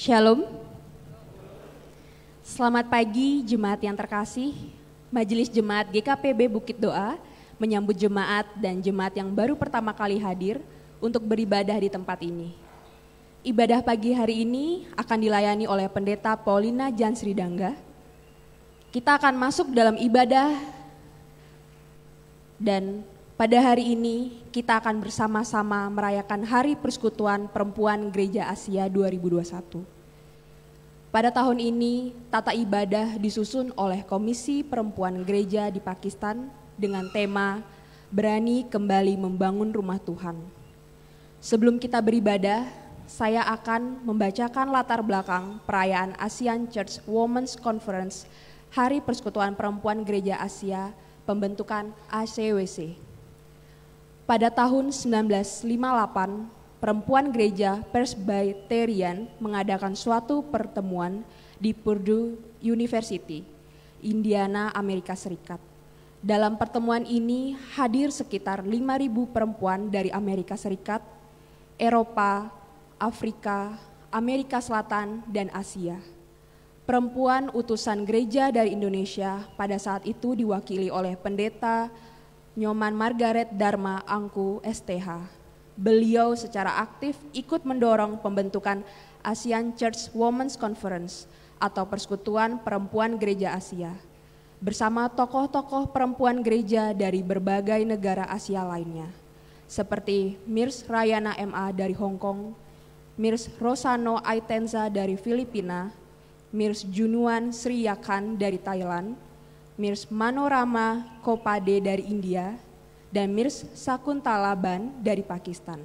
Shalom. Selamat pagi jemaat yang terkasih. Majelis Jemaat GKPB Bukit Doa menyambut jemaat dan jemaat yang baru pertama kali hadir untuk beribadah di tempat ini. Ibadah pagi hari ini akan dilayani oleh Pendeta Paulina Jansri Dangga. Kita akan masuk dalam ibadah dan pada hari ini kita akan bersama-sama merayakan Hari Persekutuan Perempuan Gereja Asia 2021. Pada tahun ini tata ibadah disusun oleh Komisi Perempuan Gereja di Pakistan dengan tema Berani Kembali Membangun Rumah Tuhan. Sebelum kita beribadah, saya akan membacakan latar belakang perayaan ASEAN Church Women's Conference Hari Persekutuan Perempuan Gereja Asia, pembentukan ACWC. Pada tahun 1958, perempuan gereja Presbyterian mengadakan suatu pertemuan di Purdue University, Indiana, Amerika Serikat. Dalam pertemuan ini hadir sekitar 5.000 perempuan dari Amerika Serikat, Eropa, Afrika, Amerika Selatan, dan Asia. Perempuan utusan gereja dari Indonesia pada saat itu diwakili oleh Pendeta Nyoman Margaret Dharma Angku STH. Beliau secara aktif ikut mendorong pembentukan ASEAN Church Women's Conference atau Persekutuan Perempuan Gereja Asia bersama tokoh-tokoh perempuan gereja dari berbagai negara Asia lainnya seperti Mirs Rayana MA dari Hong Kong, Mirs Rosano Aitenza dari Filipina, Mirs Junuan Sri Yakan dari Thailand, Mirs Manorama Kopade dari India, dan Mirs Sakuntala Ban dari Pakistan.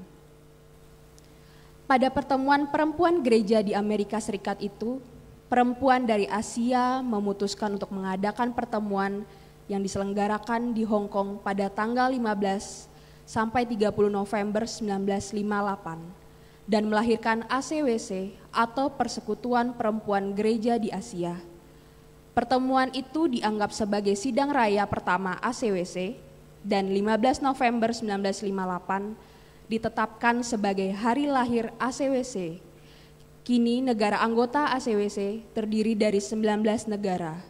Pada pertemuan perempuan gereja di Amerika Serikat itu, perempuan dari Asia memutuskan untuk mengadakan pertemuan yang diselenggarakan di Hong Kong pada tanggal 15 sampai 30 November 1958. Dan melahirkan ACWC atau Persekutuan Perempuan Gereja di Asia. Pertemuan itu dianggap sebagai sidang raya pertama ACWC dan 15 November 1958 ditetapkan sebagai hari lahir ACWC. Kini negara anggota ACWC terdiri dari 19 negara,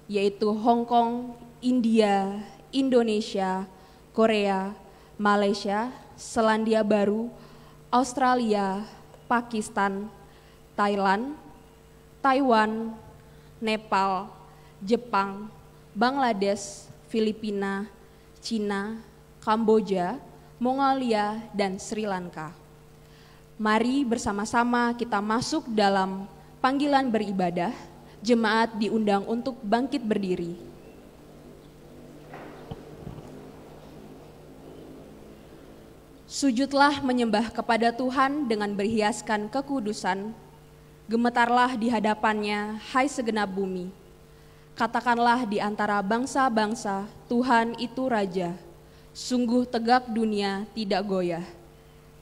yaitu Hong Kong, India, Indonesia, Korea, Malaysia, Selandia Baru, Australia, Pakistan, Thailand, Taiwan, Nepal, Jepang, Bangladesh, Filipina, Cina, Kamboja, Mongolia, dan Sri Lanka. Mari bersama-sama kita masuk dalam panggilan beribadah. Jemaat diundang untuk bangkit berdiri. Sujudlah menyembah kepada Tuhan dengan berhiaskan kekudusan. Gemetarlah di hadapannya, hai segenap bumi. Katakanlah di antara bangsa-bangsa, Tuhan itu Raja. Sungguh tegak dunia tidak goyah.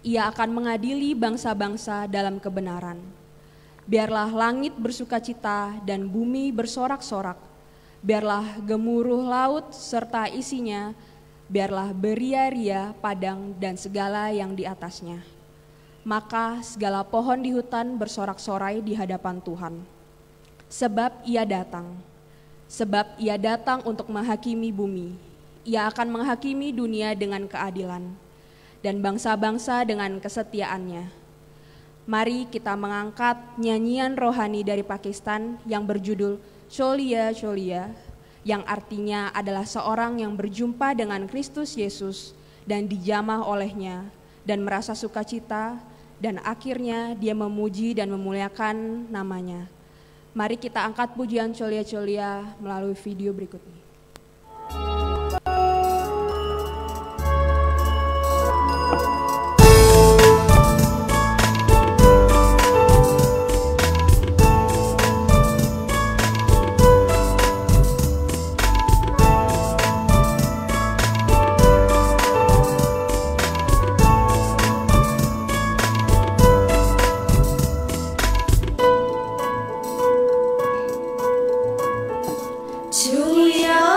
Ia akan mengadili bangsa-bangsa dalam kebenaran. Biarlah langit bersukacita dan bumi bersorak-sorak. Biarlah gemuruh laut serta isinya. Biarlah beria-ria padang dan segala yang di atasnya. Maka segala pohon di hutan bersorak-sorai di hadapan Tuhan. Sebab ia datang untuk menghakimi bumi. Ia akan menghakimi dunia dengan keadilan dan bangsa-bangsa dengan kesetiaannya. Mari kita mengangkat nyanyian rohani dari Pakistan yang berjudul Cholia Cholia, yang artinya adalah seorang yang berjumpa dengan Kristus Yesus dan dijamah olehnya dan merasa sukacita dan akhirnya dia memuji dan memuliakan namanya. Mari kita angkat pujian Cholia Cholia melalui video berikut ini. Julia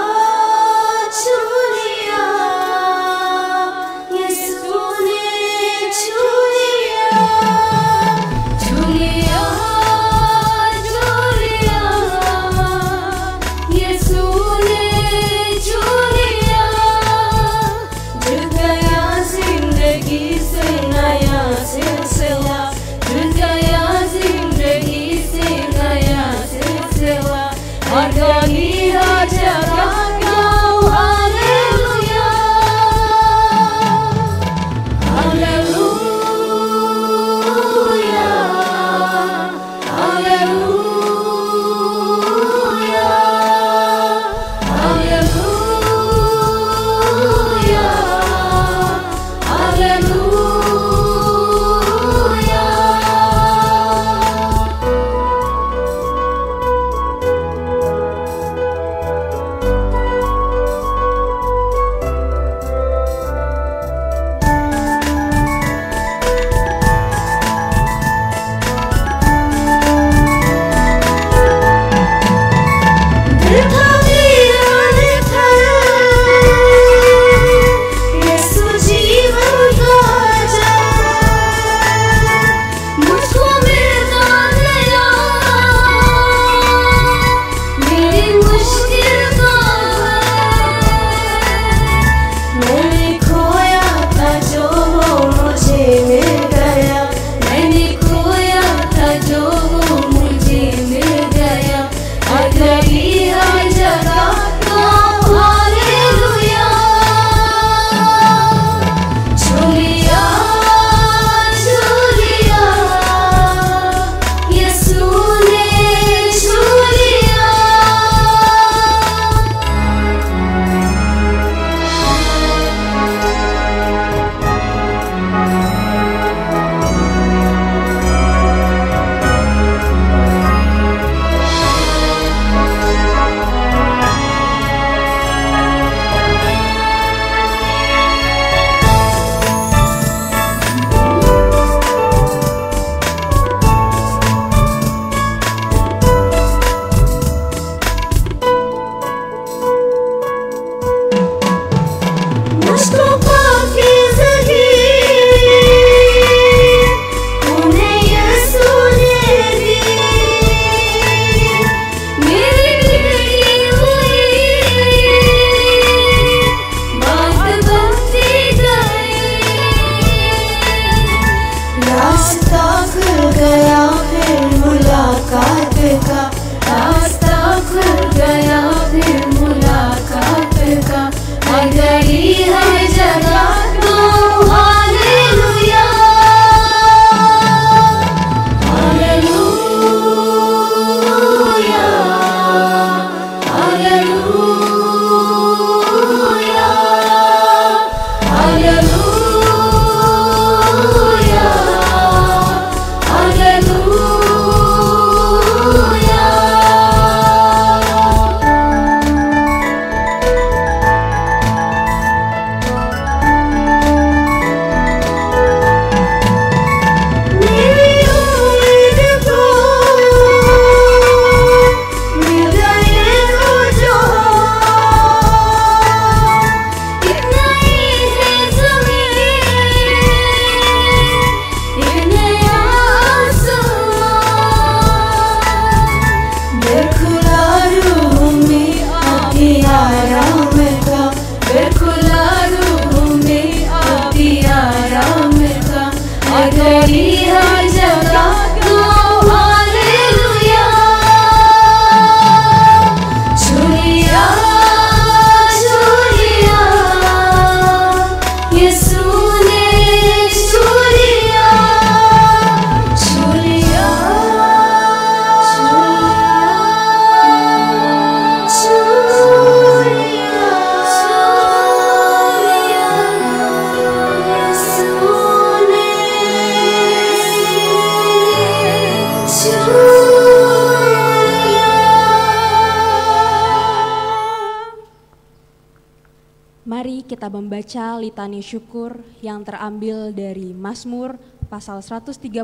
Mari kita membaca litani syukur yang terambil dari Mazmur pasal 136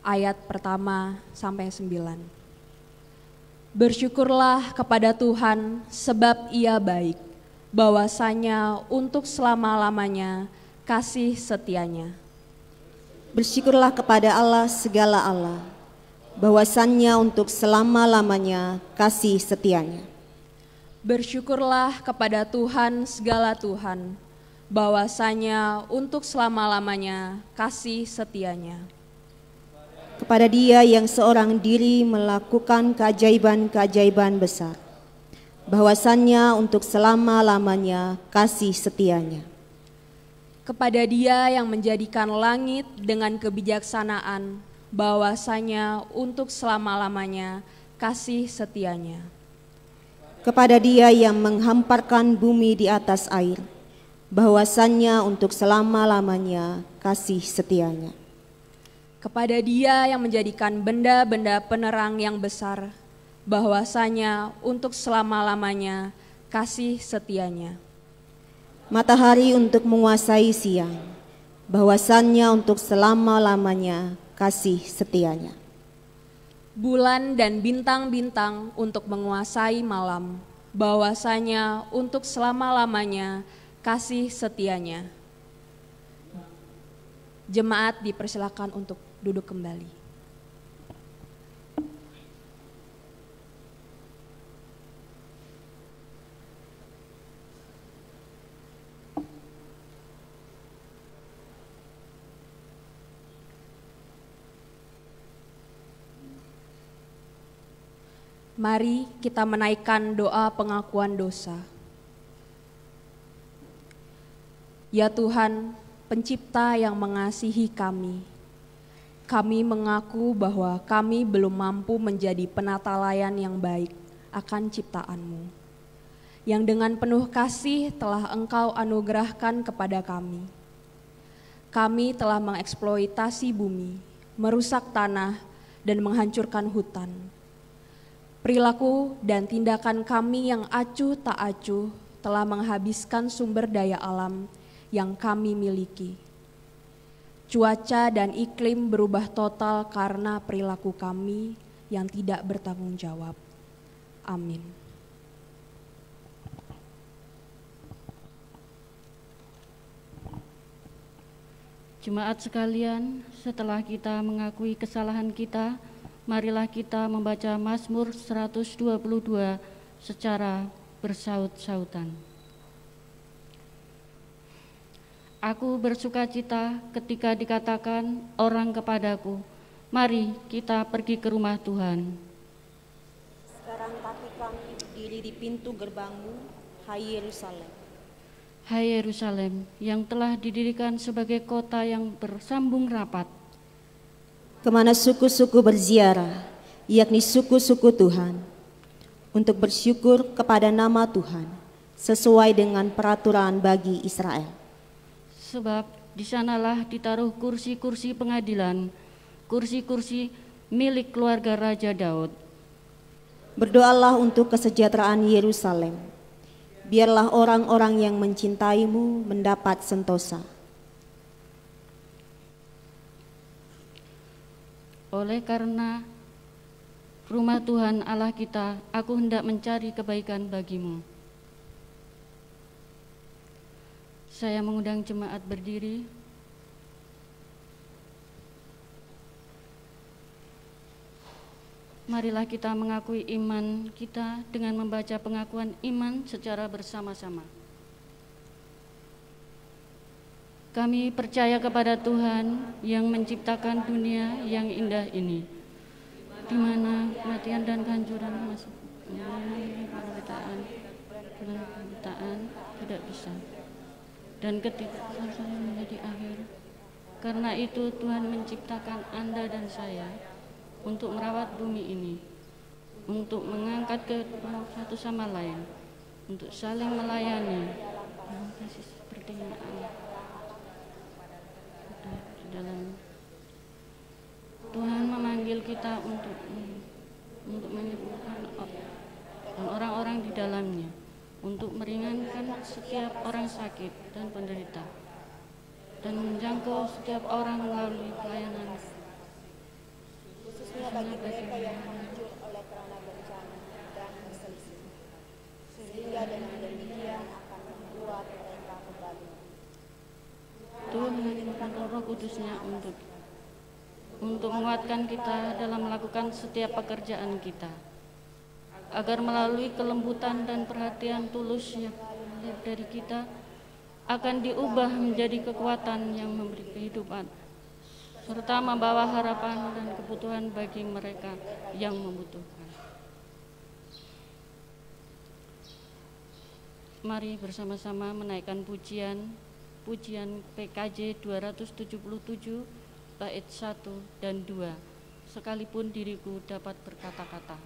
ayat pertama sampai 9. Bersyukurlah kepada Tuhan sebab Ia baik, bahwasanya untuk selama-lamanya kasih setianya. Bersyukurlah kepada Allah segala Allah, bahwasannya untuk selama-lamanya kasih setianya. Bersyukurlah kepada Tuhan segala Tuhan, bahwasanya untuk selama-lamanya kasih setianya. Kepada Dia yang seorang diri melakukan keajaiban-keajaiban besar, bahwasannya untuk selama-lamanya kasih setianya. Kepada Dia yang menjadikan langit dengan kebijaksanaan, bahwasanya untuk selama-lamanya kasih setianya. Kepada Dia yang menghamparkan bumi di atas air, bahwasannya untuk selama-lamanya kasih setianya. Kepada Dia yang menjadikan benda-benda penerang yang besar, bahwasanya untuk selama-lamanya kasih setianya. Matahari untuk menguasai siang, bahwasannya untuk selama-lamanya kasih setianya. Bulan dan bintang-bintang untuk menguasai malam, bahwasanya untuk selama-lamanya kasih setianya. Jemaat dipersilakan untuk duduk kembali. Mari kita menaikkan doa pengakuan dosa. Ya Tuhan, Pencipta yang mengasihi kami mengaku bahwa kami belum mampu menjadi penata layan yang baik akan ciptaan-Mu, yang dengan penuh kasih telah Engkau anugerahkan kepada kami. Kami telah mengeksploitasi bumi, merusak tanah, dan menghancurkan hutan. Perilaku dan tindakan kami yang acuh tak acuh telah menghabiskan sumber daya alam yang kami miliki. Cuaca dan iklim berubah total karena perilaku kami yang tidak bertanggung jawab. Amin. Jemaat sekalian, setelah kita mengakui kesalahan kita, marilah kita membaca Mazmur 122 secara bersaut-sautan. Aku bersukacita ketika dikatakan orang kepadaku, Mari kita pergi ke rumah Tuhan. Sekarang kaki kami berdiri di pintu gerbangmu, hai Yerusalem. Hai Yerusalem, yang telah didirikan sebagai kota yang bersambung rapat, Kemana suku-suku berziarah, yakni suku-suku Tuhan, untuk bersyukur kepada nama Tuhan, sesuai dengan peraturan bagi Israel. sebab di sanalah ditaruh kursi-kursi pengadilan, kursi-kursi milik keluarga Raja Daud. Berdoalah untuk kesejahteraan Yerusalem. Biarlah orang-orang yang mencintaimu mendapat sentosa. Oleh karena rumah Tuhan Allah kita, aku hendak mencari kebaikan bagimu. Saya mengundang jemaat berdiri. Marilah kita mengakui iman kita dengan membaca pengakuan iman secara bersama-sama. Kami percaya kepada Tuhan yang menciptakan dunia yang indah ini, di mana kematian dan kehancuran masuk, penderitaan tidak bisa, dan ketidaksabaran menjadi akhir. Karena itu Tuhan menciptakan Anda dan saya untuk merawat bumi ini, untuk mengangkat ke satu sama lain, untuk saling melayani, dalam kasih seperti yang Allah. Dalam Tuhan memanggil kita untuk menyembuhkan orang-orang di dalamnya, untuk meringankan setiap orang sakit dan penderita, dan menjangkau setiap orang melalui pelayanan, khususnya bagi mereka yang hancur oleh kerana bencana dan perselisihan, sehingga dengan demikian akan membuat mereka kembali. Tuhan mengirimkan Roh Kudus-Nya untuk menguatkan kita dalam melakukan setiap pekerjaan kita, agar melalui kelembutan dan perhatian tulus yang dari kita akan diubah menjadi kekuatan yang memberi kehidupan, serta membawa harapan dan kebutuhan bagi mereka yang membutuhkan. Mari bersama-sama menaikkan pujian PKJ 277 bait 1 dan 2, sekalipun diriku dapat berkata-kata.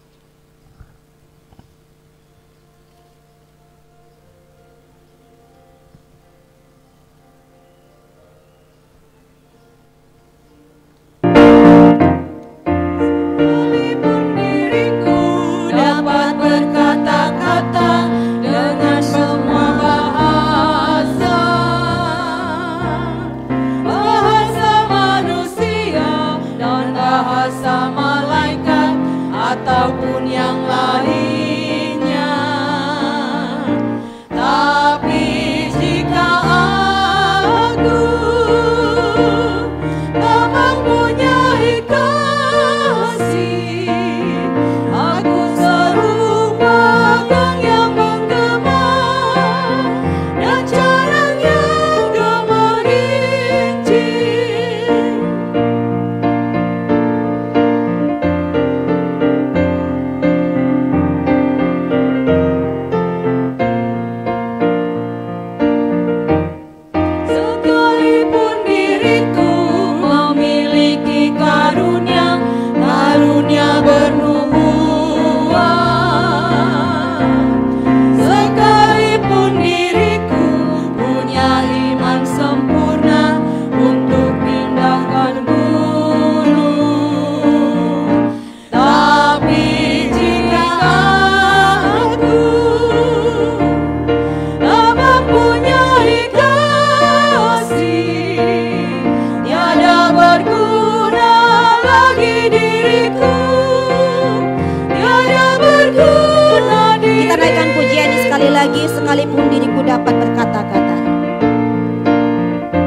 Sekalipun diriku dapat berkata-kata.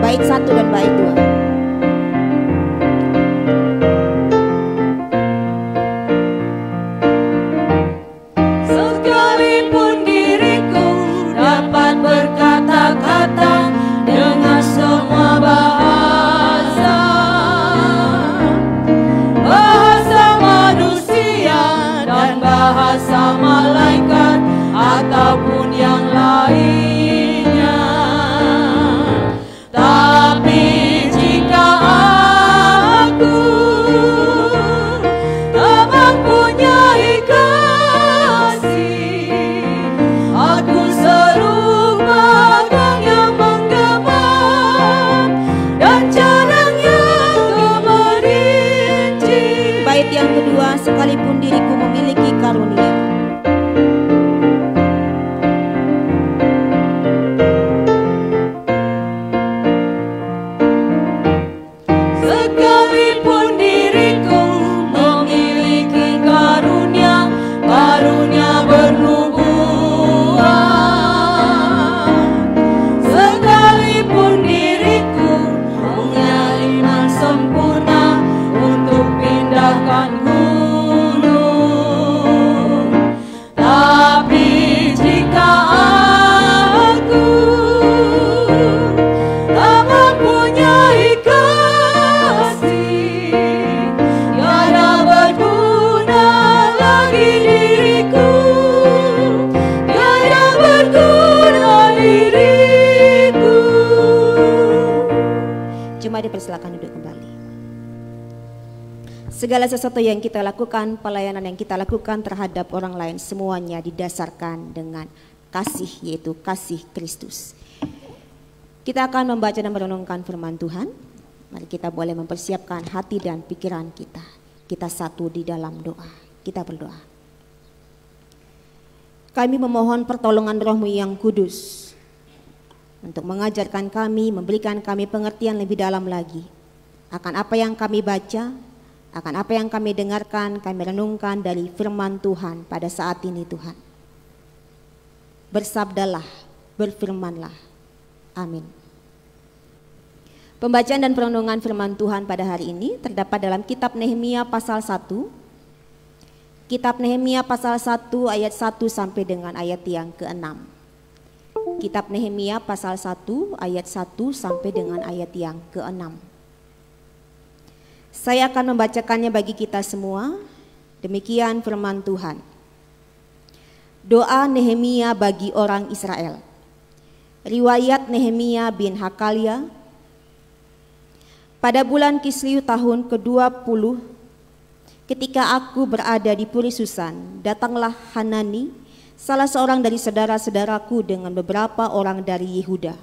Bait 1 dan bait 2. Dengan semua bahasa, sekalipun diriku memiliki karunia. Sekalipun diriku memiliki karunia, karunia bernubuat. Sekalipun diriku punya iman sempurna untuk pindahkan gunung, tapi jika aku tak mempunyai kasih, tiada berguna lagi diriku, tiada berguna diriku. Cuma dipersilakan duduk kembali. Segala sesuatu yang kita lakukan, pelayanan yang kita lakukan terhadap orang lain, semuanya didasarkan dengan kasih, yaitu kasih Kristus. Kita akan membaca dan merenungkan firman Tuhan. Mari kita boleh mempersiapkan hati dan pikiran kita. Kita satu di dalam doa. Kita berdoa. Kami memohon pertolongan Roh-Mu yang kudus untuk mengajarkan kami, memberikan kami pengertian lebih dalam lagi akan apa yang kami baca, akan apa yang kami dengarkan, kami renungkan dari firman Tuhan pada saat ini Tuhan. Bersabdalah, berfirmanlah. Amin. Pembacaan dan perenungan firman Tuhan pada hari ini terdapat dalam kitab Nehemia pasal 1. Kitab Nehemia pasal 1 ayat 1 sampai dengan ayat yang ke-6. Kitab Nehemia pasal 1 ayat 1 sampai dengan ayat yang ke-6. Saya akan membacakannya bagi kita semua. Demikian firman Tuhan. Doa Nehemia bagi orang Israel. Riwayat Nehemia bin Hakalia. Pada bulan Kislew tahun ke-20, ketika aku berada di Puri Susan, datanglah Hanani, salah seorang dari saudara-saudaraku dengan beberapa orang dari Yehuda.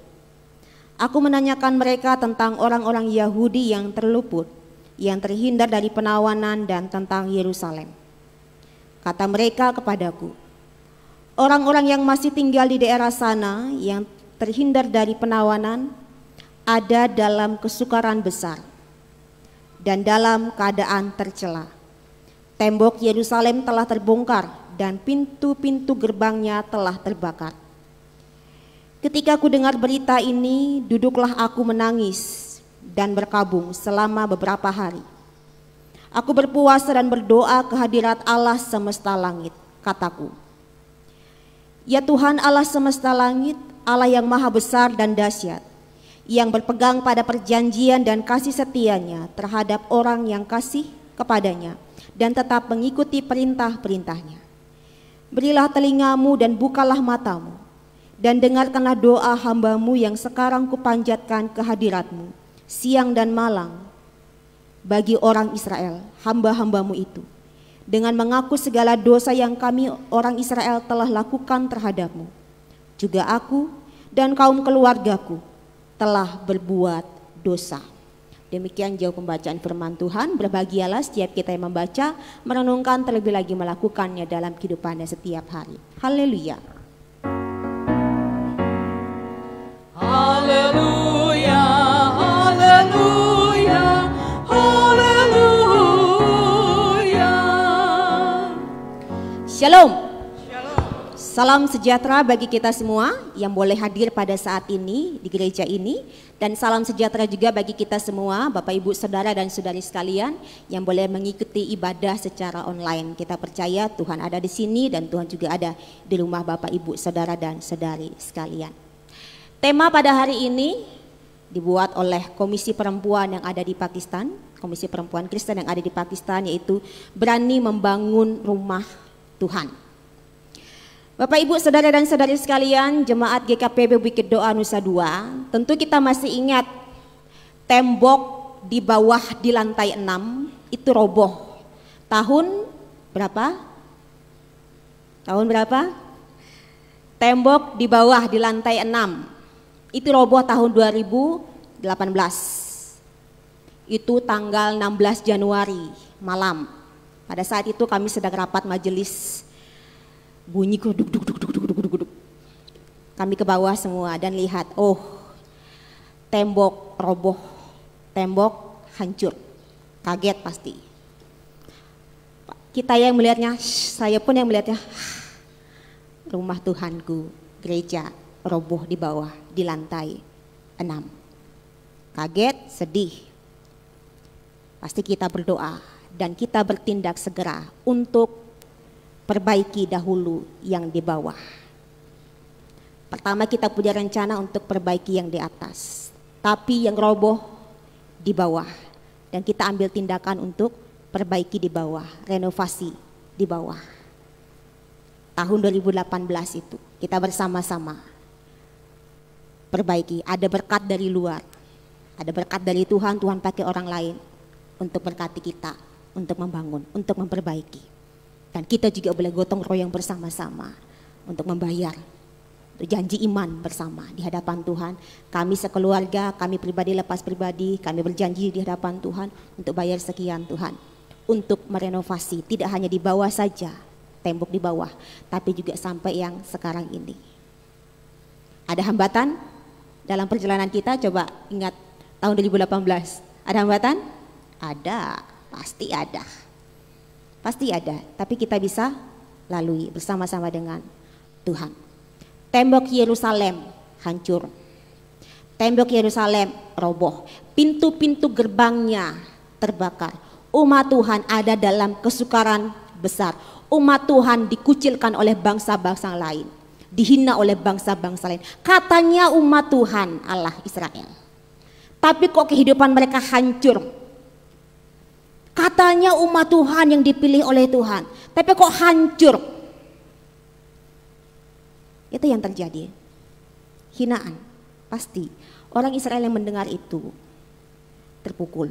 Aku menanyakan mereka tentang orang-orang Yahudi yang terluput, yang terhindar dari penawanan, dan tentang Yerusalem. Kata mereka kepadaku, orang-orang yang masih tinggal di daerah sana yang terhindar dari penawanan ada dalam kesukaran besar dan dalam keadaan tercela. Tembok Yerusalem telah terbongkar dan pintu-pintu gerbangnya telah terbakar. Ketika aku dengar berita ini, duduklah aku menangis dan berkabung selama beberapa hari. Aku berpuasa dan berdoa ke hadirat Allah semesta langit. Kataku, ya Tuhan Allah semesta langit, Allah yang maha besar dan dahsyat, yang berpegang pada perjanjian dan kasih setianya terhadap orang yang kasih kepadanya dan tetap mengikuti perintah-perintahnya. Berilah telingamu dan bukalah matamu, dan dengarkanlah doa hambamu yang sekarang kupanjatkan ke hadiratmu siang dan malam bagi orang Israel, hamba-hambamu itu, dengan mengaku segala dosa yang kami orang Israel telah lakukan terhadapmu. Juga aku dan kaum keluargaku telah berbuat dosa. Demikian jauh pembacaan firman Tuhan. Berbahagialah setiap kita yang membaca, merenungkan, terlebih lagi melakukannya dalam kehidupannya setiap hari. Haleluya. Haleluya, haleluya, haleluya. Shalom. Salam sejahtera bagi kita semua yang boleh hadir pada saat ini di gereja ini, dan salam sejahtera juga bagi kita semua Bapak Ibu Saudara dan Saudari sekalian yang boleh mengikuti ibadah secara online. Kita percaya Tuhan ada di sini dan Tuhan juga ada di rumah Bapak Ibu Saudara dan Saudari sekalian. Tema pada hari ini dibuat oleh Komisi Perempuan yang ada di Pakistan, Komisi Perempuan Kristen yang ada di Pakistan, yaitu berani membangun rumah Tuhan. Bapak Ibu Saudara dan Saudari sekalian, jemaat GKPB Bukit Doa Nusa Dua, tentu kita masih ingat tembok di bawah di lantai 6 itu roboh. Tahun berapa? Tahun berapa? Tembok di bawah di lantai 6 itu roboh tahun 2018. Itu tanggal 16 Januari malam. Pada saat itu kami sedang rapat majelis, bunyi duk duk duk duk duk duk duk. Kami ke bawah semua dan lihat, oh, tembok roboh, tembok hancur. Kaget pasti. Kita yang melihatnya, saya pun yang melihatnya, rumah Tuhanku, gereja roboh di bawah, di lantai 6. Kaget, sedih. Pasti kita berdoa dan kita bertindak segera untuk perbaiki dahulu yang di bawah. Pertama kita punya rencana untuk perbaiki yang di atas, tapi yang roboh di bawah. Dan kita ambil tindakan untuk perbaiki di bawah, renovasi di bawah. Tahun 2018 itu kita bersama-sama perbaiki. Ada berkat dari luar, ada berkat dari Tuhan, Tuhan pakai orang lain untuk berkati kita, untuk membangun, untuk memperbaiki. Dan kita juga boleh gotong royong bersama-sama untuk membayar, untuk janji iman bersama di hadapan Tuhan. Kami sekeluarga, kami pribadi lepas pribadi, kami berjanji di hadapan Tuhan untuk bayar sekian Tuhan. Untuk merenovasi, tidak hanya di bawah saja, tembok di bawah, tapi juga sampai yang sekarang ini. Ada hambatan dalam perjalanan kita, coba ingat tahun 2018. Ada hambatan? Ada, pasti ada. Pasti ada, tapi kita bisa lalui bersama-sama dengan Tuhan. Tembok Yerusalem hancur. Tembok Yerusalem roboh. Pintu-pintu gerbangnya terbakar. Umat Tuhan ada dalam kesukaran besar. Umat Tuhan dikucilkan oleh bangsa-bangsa lain. Dihina oleh bangsa-bangsa lain. Katanya umat Tuhan Allah Israel. Tapi kok kehidupan mereka hancur. Katanya umat Tuhan yang dipilih oleh Tuhan, tapi kok hancur. Itu yang terjadi. Hinaan, pasti. Orang Israel yang mendengar itu terpukul.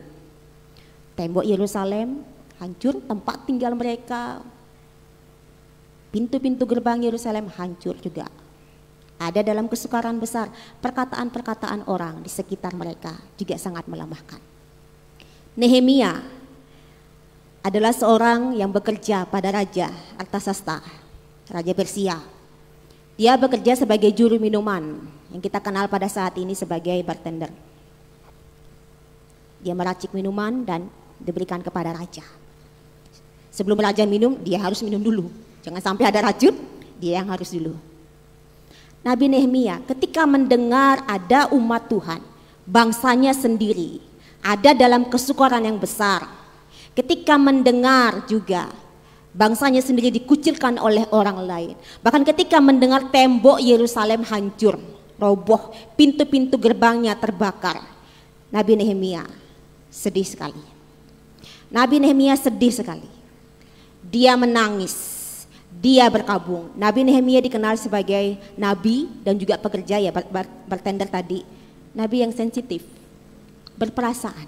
Tembok Yerusalem hancur, tempat tinggal mereka. Pintu-pintu gerbang Yerusalem hancur juga. Ada dalam kesukaran besar. Perkataan-perkataan orang di sekitar mereka juga sangat melemahkan. Nehemia adalah seorang yang bekerja pada Raja Artasasta, Raja Persia. Dia bekerja sebagai juru minuman yang kita kenal pada saat ini sebagai bartender. Dia meracik minuman dan diberikan kepada raja. Sebelum raja minum, dia harus minum dulu. Jangan sampai ada racun, dia yang harus dulu. Nabi Nehemia ketika mendengar ada umat Tuhan, bangsanya sendiri, ada dalam kesukaran yang besar. Ketika mendengar juga bangsanya sendiri dikucilkan oleh orang lain. Bahkan ketika mendengar tembok Yerusalem hancur, roboh, pintu-pintu gerbangnya terbakar. Nabi Nehemia sedih sekali. Nabi Nehemia sedih sekali. Dia menangis, dia berkabung. Nabi Nehemia dikenal sebagai nabi dan juga pekerja ya, bartender tadi. Nabi yang sensitif, berperasaan.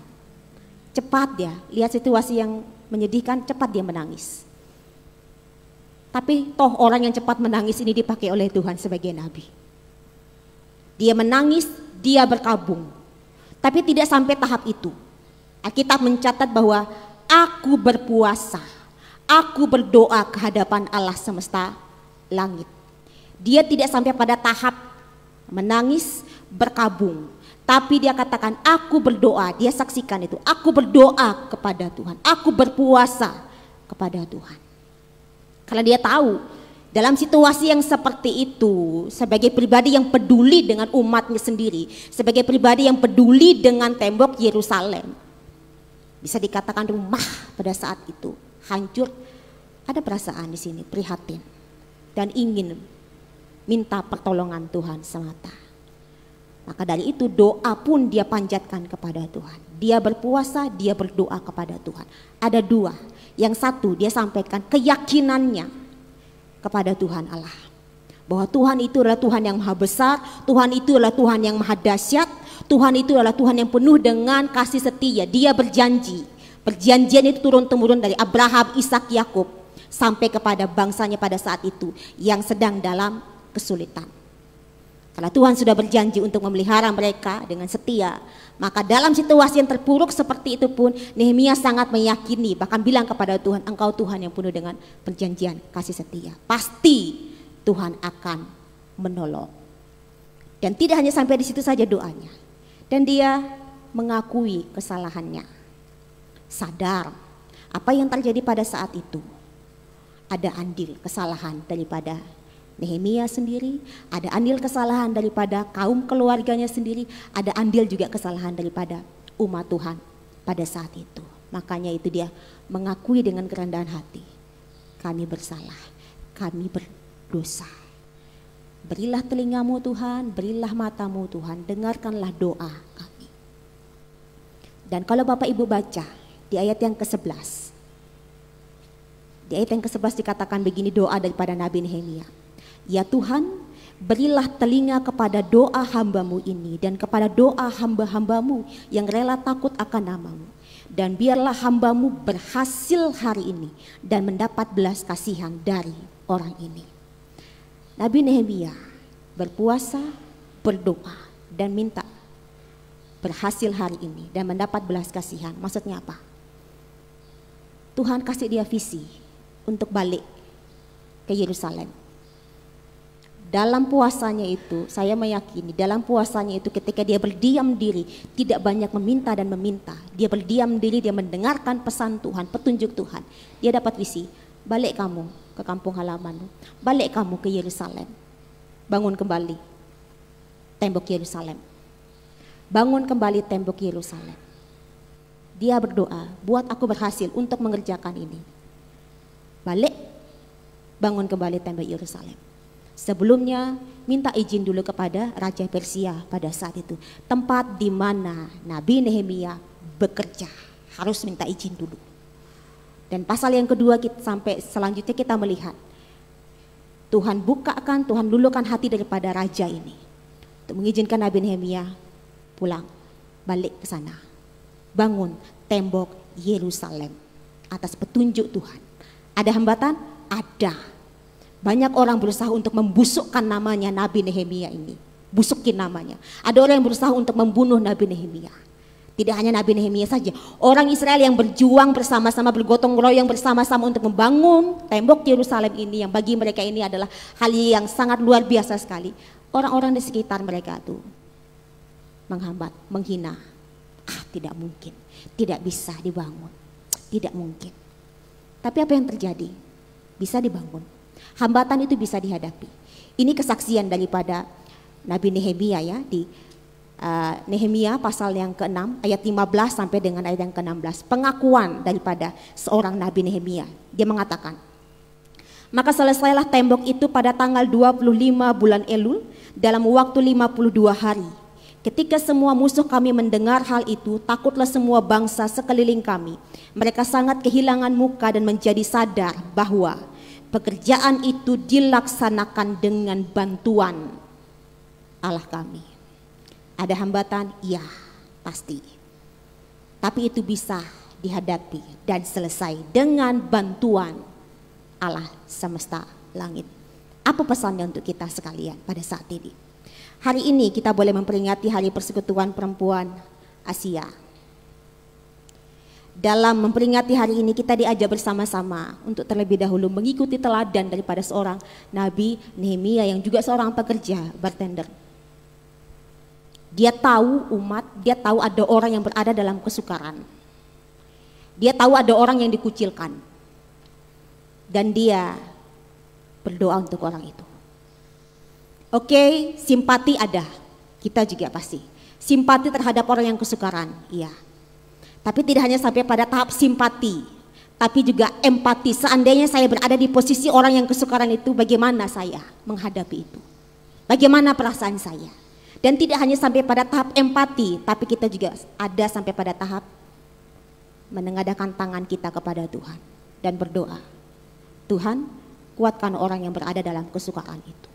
Cepat dia, lihat situasi yang menyedihkan, cepat dia menangis. Tapi toh orang yang cepat menangis ini dipakai oleh Tuhan sebagai nabi. Dia menangis, dia berkabung. Tapi tidak sampai tahap itu. Alkitab mencatat bahwa aku berpuasa, aku berdoa ke hadapan Allah semesta langit. Dia tidak sampai pada tahap menangis, berkabung. Tapi dia katakan, aku berdoa, dia saksikan itu. Aku berdoa kepada Tuhan, aku berpuasa kepada Tuhan. Karena dia tahu, dalam situasi yang seperti itu, sebagai pribadi yang peduli dengan umatnya sendiri, sebagai pribadi yang peduli dengan tembok Yerusalem, bisa dikatakan rumah pada saat itu hancur, ada perasaan di sini, prihatin. Dan ingin minta pertolongan Tuhan semata. Maka dari itu doa pun dia panjatkan kepada Tuhan. Dia berpuasa, dia berdoa kepada Tuhan. Ada dua. Yang satu dia sampaikan keyakinannya kepada Tuhan Allah. Bahwa Tuhan itu adalah Tuhan yang maha besar, Tuhan itu adalah Tuhan yang maha dahsyat, Tuhan itu adalah Tuhan yang penuh dengan kasih setia. Dia berjanji. Perjanjian itu turun-temurun dari Abraham, Ishak, Yakub sampai kepada bangsanya pada saat itu yang sedang dalam kesulitan. Karena Tuhan sudah berjanji untuk memelihara mereka dengan setia, maka dalam situasi yang terpuruk seperti itu pun Nehemia sangat meyakini, bahkan bilang kepada Tuhan, Engkau Tuhan yang penuh dengan perjanjian kasih setia. Pasti Tuhan akan menolong. Dan tidak hanya sampai di situ saja doanya. Dan dia mengakui kesalahannya. Sadar apa yang terjadi pada saat itu. Ada andil kesalahan daripada Nehemia sendiri, ada andil kesalahan daripada kaum keluarganya sendiri, ada andil juga kesalahan daripada umat Tuhan pada saat itu. Makanya itu dia mengakui dengan kerendahan hati, kami bersalah, kami berdosa. Berilah telingamu Tuhan, berilah matamu Tuhan, dengarkanlah doa kami. Dan kalau Bapak Ibu baca di ayat yang ke-11, di ayat yang ke-11 dikatakan begini doa daripada Nabi Nehemia. Ya Tuhan, berilah telinga kepada doa hambamu ini dan kepada doa hamba-hambamu yang rela takut akan namamu. Dan biarlah hambamu berhasil hari ini dan mendapat belas kasihan dari orang ini. Nabi Nehemia berpuasa, berdoa dan minta berhasil hari ini dan mendapat belas kasihan. Maksudnya apa? Tuhan kasih dia visi untuk balik ke Yerusalem. Dalam puasanya itu, saya meyakini dalam puasanya itu ketika dia berdiam diri, tidak banyak meminta dan meminta. Dia berdiam diri, dia mendengarkan pesan Tuhan, petunjuk Tuhan. Dia dapat visi, balik kamu ke kampung halamanmu, balik kamu ke Yerusalem. Bangun kembali tembok Yerusalem. Bangun kembali tembok Yerusalem. Dia berdoa, buat aku berhasil untuk mengerjakan ini. Balik, bangun kembali tembok Yerusalem. Sebelumnya minta izin dulu kepada Raja Persia pada saat itu. Tempat di mana Nabi Nehemia bekerja harus minta izin dulu. Dan pasal yang kedua sampai selanjutnya kita melihat Tuhan bukakan, Tuhan luluhkan hati daripada raja ini untuk mengizinkan Nabi Nehemia pulang, balik ke sana. Bangun tembok Yerusalem atas petunjuk Tuhan. Ada hambatan? Ada. Banyak orang berusaha untuk membusukkan namanya Nabi Nehemia ini. Busukin namanya. Ada orang yang berusaha untuk membunuh Nabi Nehemia. Tidak hanya Nabi Nehemia saja. Orang Israel yang berjuang bersama-sama, bergotong royong bersama-sama untuk membangun tembok Yerusalem ini. Yang bagi mereka ini adalah hal yang sangat luar biasa sekali. Orang-orang di sekitar mereka itu menghambat, menghina. Tidak mungkin. Tidak bisa dibangun. Tidak mungkin. Tapi apa yang terjadi? Bisa dibangun. Hambatan itu bisa dihadapi. Ini kesaksian daripada Nabi Nehemia ya di Nehemia pasal yang ke-6 ayat 15 sampai dengan ayat yang ke-16. Pengakuan daripada seorang Nabi Nehemia. Dia mengatakan, maka selesailah tembok itu pada tanggal 25 bulan Elul dalam waktu 52 hari. Ketika semua musuh kami mendengar hal itu, takutlah semua bangsa sekeliling kami. Mereka sangat kehilangan muka dan menjadi sadar bahwa pekerjaan itu dilaksanakan dengan bantuan Allah kami. Ada hambatan? Iya, pasti. Tapi itu bisa dihadapi dan selesai dengan bantuan Allah semesta langit. Apa pesannya untuk kita sekalian pada saat ini? Hari ini kita boleh memperingati Hari Persekutuan Perempuan Asia. Dalam memperingati hari ini kita diajak bersama-sama untuk terlebih dahulu mengikuti teladan daripada seorang Nabi Nehemia yang juga seorang pekerja bartender. Dia tahu umat, dia tahu ada orang yang berada dalam kesukaran. Dia tahu ada orang yang dikucilkan. Dan dia berdoa untuk orang itu. Oke, simpati ada. Kita juga pasti. Simpati terhadap orang yang kesukaran, iya. Tapi tidak hanya sampai pada tahap simpati, tapi juga empati. Seandainya saya berada di posisi orang yang kesukaran itu, bagaimana saya menghadapi itu? Bagaimana perasaan saya? Dan tidak hanya sampai pada tahap empati, tapi kita juga ada sampai pada tahap menengadahkan tangan kita kepada Tuhan dan berdoa. Tuhan, kuatkan orang yang berada dalam kesukaran itu.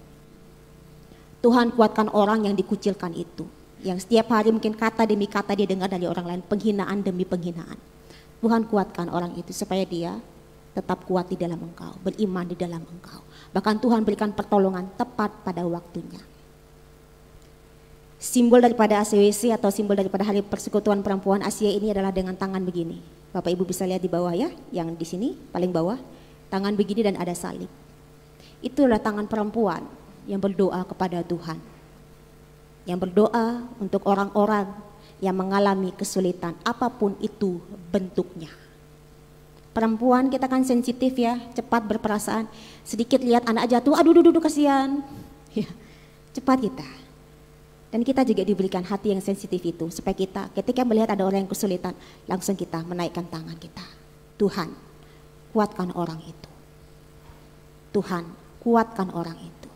Tuhan, kuatkan orang yang dikucilkan itu. Yang setiap hari mungkin kata demi kata dia dengar dari orang lain, penghinaan demi penghinaan. Tuhan, kuatkan orang itu supaya dia tetap kuat di dalam Engkau, beriman di dalam Engkau. Bahkan Tuhan berikan pertolongan tepat pada waktunya. Simbol daripada ACWC atau simbol daripada Hari Persekutuan Perempuan Asia ini adalah dengan tangan begini. Bapak Ibu bisa lihat di bawah ya, yang di sini paling bawah, tangan begini dan ada salib. Itu adalah tangan perempuan yang berdoa kepada Tuhan. Yang berdoa untuk orang-orang yang mengalami kesulitan, apapun itu bentuknya. Perempuan kita kan sensitif ya, cepat berperasaan. Sedikit lihat anak jatuh, aduh kasihan. Ya, cepat kita. Dan kita juga diberikan hati yang sensitif itu, supaya kita ketika melihat ada orang yang kesulitan, langsung kita menaikkan tangan kita. Tuhan, kuatkan orang itu. Tuhan, kuatkan orang itu.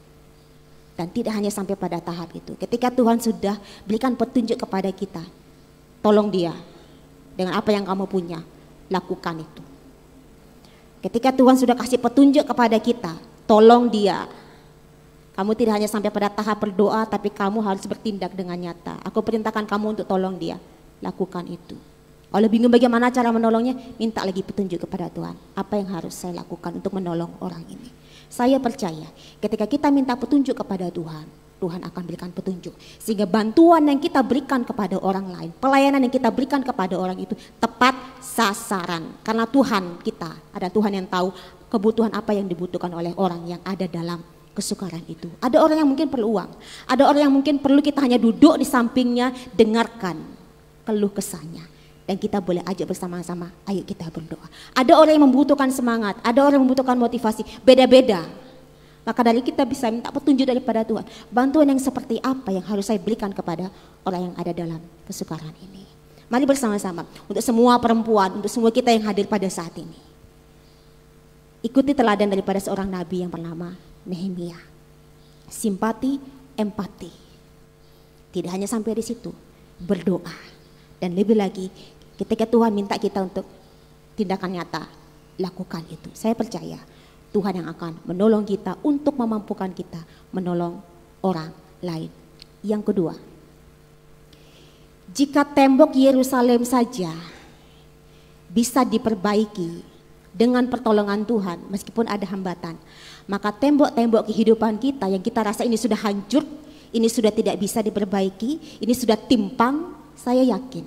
Dan tidak hanya sampai pada tahap itu. Ketika Tuhan sudah berikan petunjuk kepada kita, tolong dia dengan apa yang kamu punya, lakukan itu. Ketika Tuhan sudah kasih petunjuk kepada kita, tolong dia. Kamu tidak hanya sampai pada tahap berdoa, tapi kamu harus bertindak dengan nyata. Aku perintahkan kamu untuk tolong dia, lakukan itu. Kalau bingung bagaimana cara menolongnya, minta lagi petunjuk kepada Tuhan. Apa yang harus saya lakukan untuk menolong orang ini? Saya percaya ketika kita minta petunjuk kepada Tuhan, Tuhan akan berikan petunjuk. Sehingga bantuan yang kita berikan kepada orang lain, pelayanan yang kita berikan kepada orang itu tepat sasaran. Karena Tuhan kita, ada Tuhan yang tahu kebutuhan apa yang dibutuhkan oleh orang yang ada dalam kesukaran itu. Ada orang yang mungkin perlu uang, ada orang yang mungkin perlu kita hanya duduk di sampingnya, dengarkan keluh kesahnya, dan kita boleh ajak bersama-sama, ayo kita berdoa. Ada orang yang membutuhkan semangat, ada orang yang membutuhkan motivasi, beda-beda. Maka dari kita bisa minta petunjuk daripada Tuhan, bantuan yang seperti apa yang harus saya berikan kepada orang yang ada dalam kesukaran ini. Mari bersama-sama, untuk semua perempuan, untuk semua kita yang hadir pada saat ini, ikuti teladan daripada seorang nabi yang bernama Nehemia. Simpati, empati. Tidak hanya sampai di situ, berdoa. Dan lebih lagi, ketika Tuhan minta kita untuk tindakan nyata, lakukan itu. Saya percaya Tuhan yang akan menolong kita untuk memampukan kita menolong orang lain. Yang kedua, jika tembok Yerusalem saja bisa diperbaiki dengan pertolongan Tuhan, meskipun ada hambatan, maka tembok-tembok kehidupan kita yang kita rasa ini sudah hancur, ini sudah tidak bisa diperbaiki, ini sudah timpang, saya yakin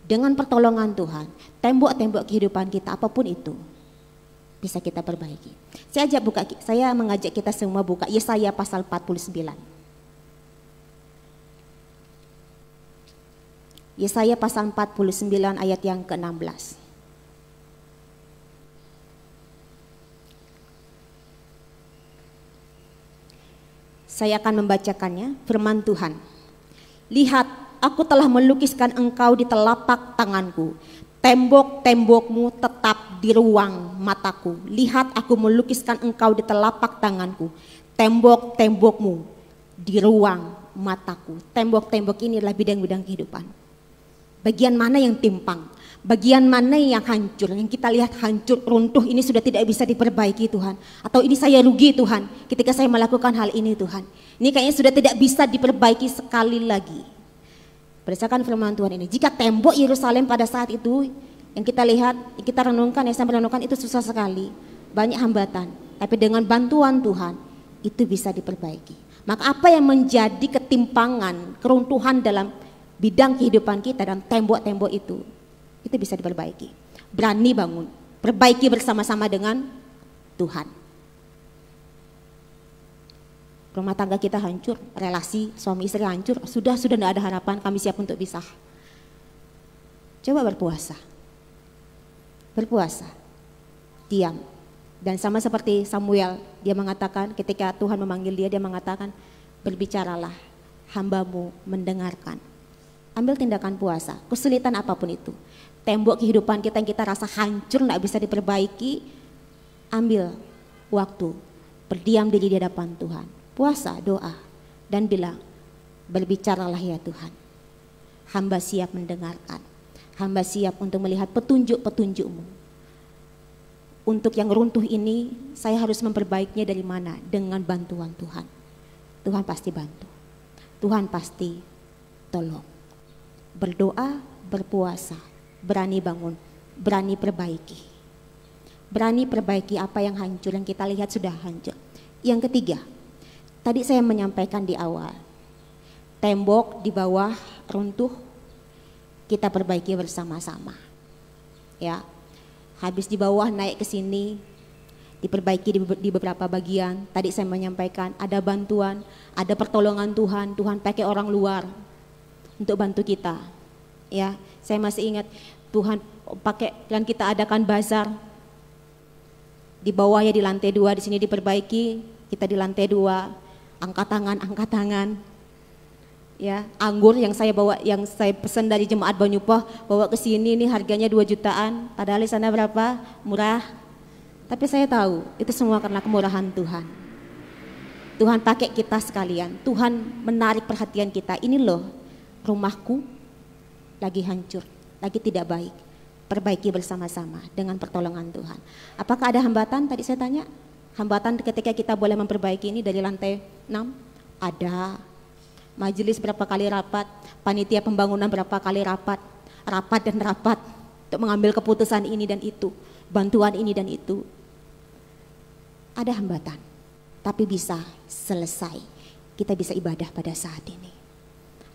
dengan pertolongan Tuhan, tembok-tembok kehidupan kita apapun itu bisa kita perbaiki. Saya mengajak kita semua buka Yesaya pasal 49. Yesaya pasal 49 ayat yang ke-16. Saya akan membacakannya, firman Tuhan. Lihat, aku telah melukiskan engkau di telapak tanganku. Tembok-tembokmu tetap di ruang mataku. Lihat, aku melukiskan engkau di telapak tanganku. Tembok-tembokmu di ruang mataku. Tembok-tembok ini adalah bidang-bidang kehidupan. Bagian mana yang timpang? Bagian mana yang hancur, yang kita lihat hancur, runtuh, ini sudah tidak bisa diperbaiki Tuhan. Atau ini saya rugi Tuhan ketika saya melakukan hal ini Tuhan. Ini kayaknya sudah tidak bisa diperbaiki sekali lagi. Berdasarkan firman Tuhan ini, jika tembok Yerusalem pada saat itu yang kita lihat, yang kita renungkan, yang saya renungkan itu susah sekali. Banyak hambatan, tapi dengan bantuan Tuhan itu bisa diperbaiki. Maka apa yang menjadi ketimpangan, keruntuhan dalam bidang kehidupan kita dan tembok-tembok itu bisa diperbaiki. Berani bangun, perbaiki bersama-sama dengan Tuhan. Rumah tangga kita hancur, relasi suami istri hancur, sudah tidak ada harapan, kami siap untuk pisah. Coba berpuasa. Berpuasa. Diam. Dan sama seperti Samuel, dia mengatakan ketika Tuhan memanggil dia mengatakan, berbicaralah, hambamu mendengarkan. Ambil tindakan puasa, kesulitan apapun itu. Tembok kehidupan kita yang kita rasa hancur, tidak bisa diperbaiki, ambil waktu, berdiam diri di hadapan Tuhan. Puasa, doa, dan bilang, berbicaralah ya Tuhan. Hamba siap mendengarkan, hamba siap untuk melihat petunjuk-petunjuk-Mu. Untuk yang runtuh ini, saya harus memperbaikinya dari mana? Dengan bantuan Tuhan. Tuhan pasti bantu, Tuhan pasti tolong. Berdoa, berpuasa, berani bangun, berani perbaiki. Berani perbaiki apa yang hancur, yang kita lihat sudah hancur. Yang ketiga, tadi saya menyampaikan di awal, tembok di bawah runtuh, kita perbaiki bersama-sama. Ya, habis di bawah naik ke sini, diperbaiki di beberapa bagian. Tadi saya menyampaikan ada bantuan, ada pertolongan Tuhan. Tuhan pakai orang luar untuk bantu kita. Ya, saya masih ingat Tuhan pakai dan kita adakan bazar. Di bawahnya di lantai 2, di sini diperbaiki, kita di lantai 2, angkat tangan. Ya, anggur yang saya bawa, yang saya pesan dari jemaat Banyupoh, bawa ke sini ini harganya 2 jutaan, padahal di sana berapa? Murah. Tapi saya tahu itu semua karena kemurahan Tuhan. Tuhan pakai kita sekalian. Tuhan menarik perhatian kita. Ini loh, rumahku lagi hancur, lagi tidak baik. Perbaiki bersama-sama dengan pertolongan Tuhan. Apakah ada hambatan? Tadi saya tanya. Hambatan ketika kita boleh memperbaiki ini dari lantai 6? Ada. Majelis berapa kali rapat, panitia pembangunan berapa kali rapat untuk mengambil keputusan ini dan itu, bantuan ini dan itu. Ada hambatan, tapi bisa selesai. Kita bisa ibadah pada saat ini.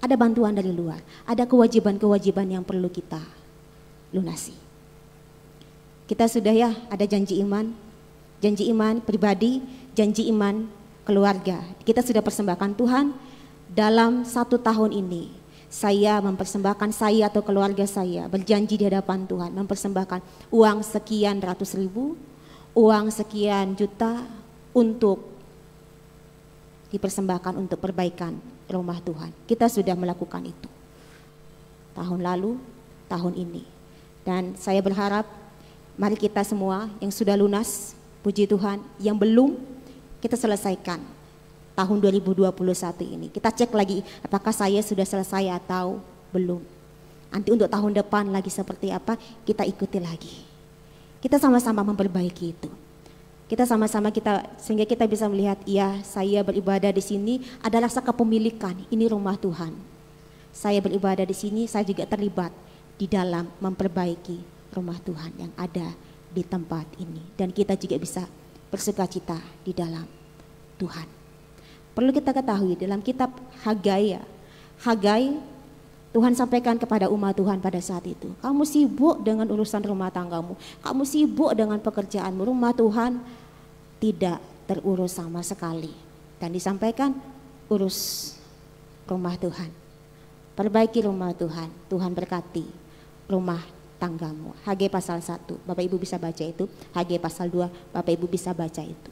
Ada bantuan dari luar, ada kewajiban-kewajiban yang perlu kita lunasi. Kita sudah ya, ada janji iman pribadi, janji iman keluarga. Kita sudah persembahkan Tuhan. Dalam 1 tahun ini, saya mempersembahkan, saya atau keluarga saya berjanji di hadapan Tuhan, mempersembahkan uang sekian ratus ribu, uang sekian juta untuk dipersembahkan untuk perbaikan rumah Tuhan. Kita sudah melakukan itu. Tahun lalu, tahun ini. Dan saya berharap, mari kita semua yang sudah lunas, puji Tuhan, yang belum, kita selesaikan. Tahun 2021 ini kita cek lagi apakah saya sudah selesai atau belum. Nanti untuk tahun depan lagi seperti apa, kita ikuti lagi. Kita sama-sama memperbaiki itu. Kita sama-sama sehingga kita bisa melihat, iya, saya beribadah di sini ada rasa kepemilikan, ini rumah Tuhan. Saya beribadah di sini, saya juga terlibat di dalam memperbaiki rumah Tuhan yang ada di tempat ini, dan kita juga bisa bersukacita di dalam Tuhan. Perlu kita ketahui dalam kitab Hagai, Tuhan sampaikan kepada umat Tuhan pada saat itu, kamu sibuk dengan urusan rumah tanggamu, kamu sibuk dengan pekerjaanmu, rumah Tuhan tidak terurus sama sekali. Dan disampaikan, urus rumah Tuhan, perbaiki rumah Tuhan, Tuhan berkati rumah tanggamu. Hagai pasal 1, Bapak Ibu bisa baca itu. Hagai pasal 2, Bapak Ibu bisa baca itu.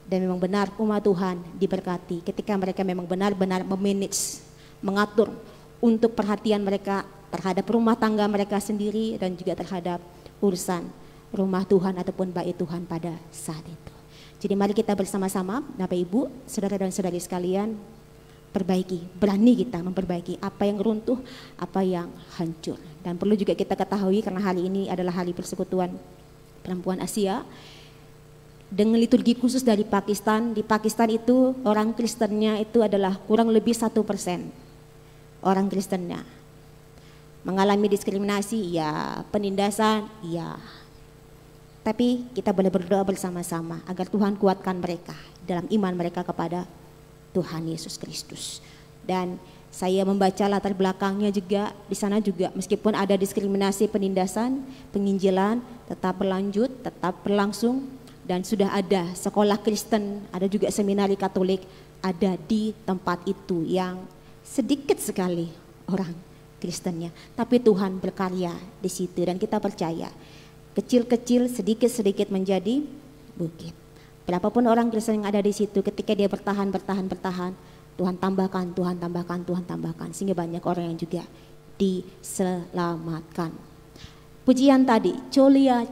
Dan memang benar umat Tuhan diberkati ketika mereka memang benar-benar memanage, mengatur untuk perhatian mereka terhadap rumah tangga mereka sendiri dan juga terhadap urusan rumah Tuhan ataupun bait Tuhan pada saat itu. Jadi mari kita bersama-sama, Bapak Ibu, saudara dan saudari sekalian, perbaiki, berani kita memperbaiki apa yang runtuh, apa yang hancur. Dan perlu juga kita ketahui karena hari ini adalah hari persekutuan perempuan Asia, dengan liturgi khusus dari Pakistan. Di Pakistan itu orang Kristennya itu adalah kurang lebih 1% orang Kristennya mengalami diskriminasi, ya, penindasan, ya. Tapi kita boleh berdoa bersama-sama agar Tuhan kuatkan mereka dalam iman mereka kepada Tuhan Yesus Kristus. Dan saya membaca latar belakangnya juga, di sana juga meskipun ada diskriminasi, penindasan, penginjilan tetap berlanjut, tetap berlangsung. Dan sudah ada sekolah Kristen, ada juga seminari Katolik ada di tempat itu yang sedikit sekali orang Kristennya. Tapi Tuhan berkarya di situ dan kita percaya kecil-kecil, sedikit-sedikit menjadi bukit. Berapapun orang Kristen yang ada di situ, ketika dia bertahan, Tuhan tambahkan, sehingga banyak orang yang juga diselamatkan. Pujian tadi, Colia,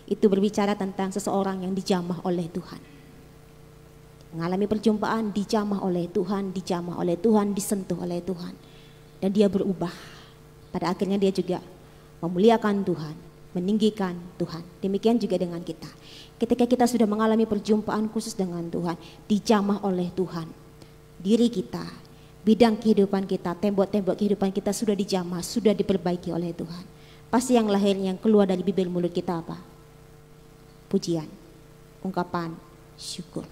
itu berbicara tentang seseorang yang dijamah oleh Tuhan. Mengalami perjumpaan, dijamah oleh Tuhan, disentuh oleh Tuhan. Dan dia berubah. Pada akhirnya dia juga memuliakan Tuhan, meninggikan Tuhan. Demikian juga dengan kita. Ketika kita sudah mengalami perjumpaan khusus dengan Tuhan, dijamah oleh Tuhan, diri kita, bidang kehidupan kita, tembok-tembok kehidupan kita sudah dijamah, sudah diperbaiki oleh Tuhan. Pasti yang lahir, yang keluar dari bibir mulut kita apa? Pujian, ungkapan syukur.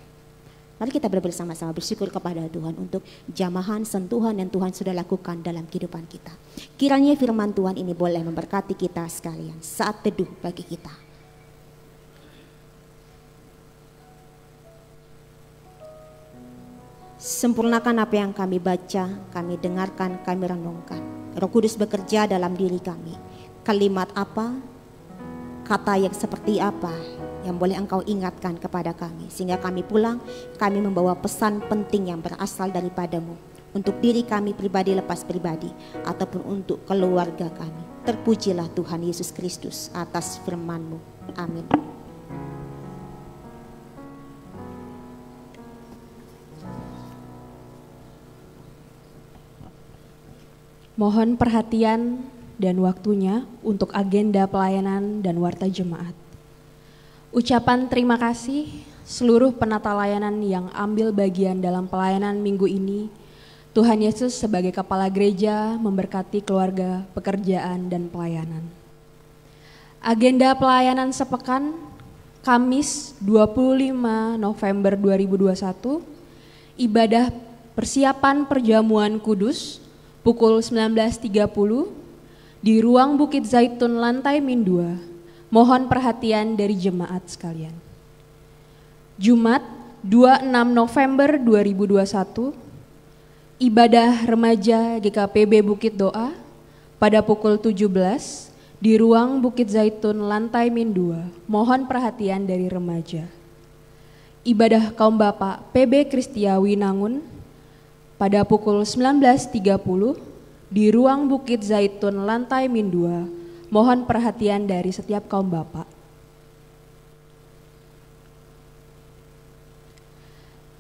Mari kita bersama-sama bersyukur kepada Tuhan untuk jamahan, sentuhan yang Tuhan sudah lakukan dalam kehidupan kita. Kiranya firman Tuhan ini boleh memberkati kita sekalian saat teduh bagi kita. Sempurnakan apa yang kami baca, kami dengarkan, kami renungkan. Roh Kudus bekerja dalam diri kami. Kalimat apa, kata yang seperti apa yang boleh Engkau ingatkan kepada kami. Sehingga kami pulang, kami membawa pesan penting yang berasal daripadamu. Untuk diri kami pribadi lepas pribadi, ataupun untuk keluarga kami. Terpujilah Tuhan Yesus Kristus atas firman-Mu. Amin. Mohon perhatian dan waktunya untuk agenda pelayanan dan warta jemaat. Ucapan terima kasih seluruh penata layanan yang ambil bagian dalam pelayanan minggu ini. Tuhan Yesus sebagai kepala gereja memberkati keluarga, pekerjaan, dan pelayanan. Agenda pelayanan sepekan, Kamis 25 November 2021, ibadah persiapan perjamuan kudus, pukul 19.30 di ruang Bukit Zaitun lantai Min 2. Mohon perhatian dari jemaat sekalian. Jumat 26 November 2021, ibadah remaja GKPB Bukit Doa pada pukul 17 di ruang Bukit Zaitun lantai Min 2. Mohon perhatian dari remaja. Ibadah kaum bapak PB Kristiawi Nangun pada pukul 19.30 di ruang Bukit Zaitun lantai Min 2, mohon perhatian dari setiap kaum bapak.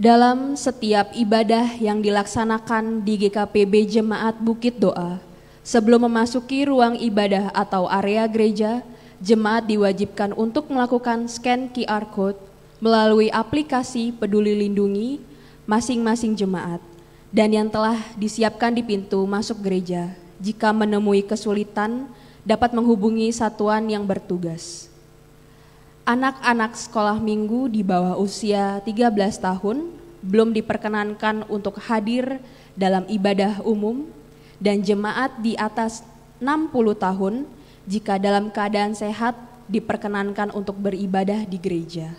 Dalam setiap ibadah yang dilaksanakan di GKPB Jemaat Bukit Doa, sebelum memasuki ruang ibadah atau area gereja, jemaat diwajibkan untuk melakukan scan QR Code melalui aplikasi Peduli Lindungi masing-masing jemaat, dan yang telah disiapkan di pintu masuk gereja. Jika menemui kesulitan, dapat menghubungi satuan yang bertugas. Anak-anak sekolah minggu di bawah usia 13 tahun belum diperkenankan untuk hadir dalam ibadah umum, dan jemaat di atas 60 tahun jika dalam keadaan sehat diperkenankan untuk beribadah di gereja.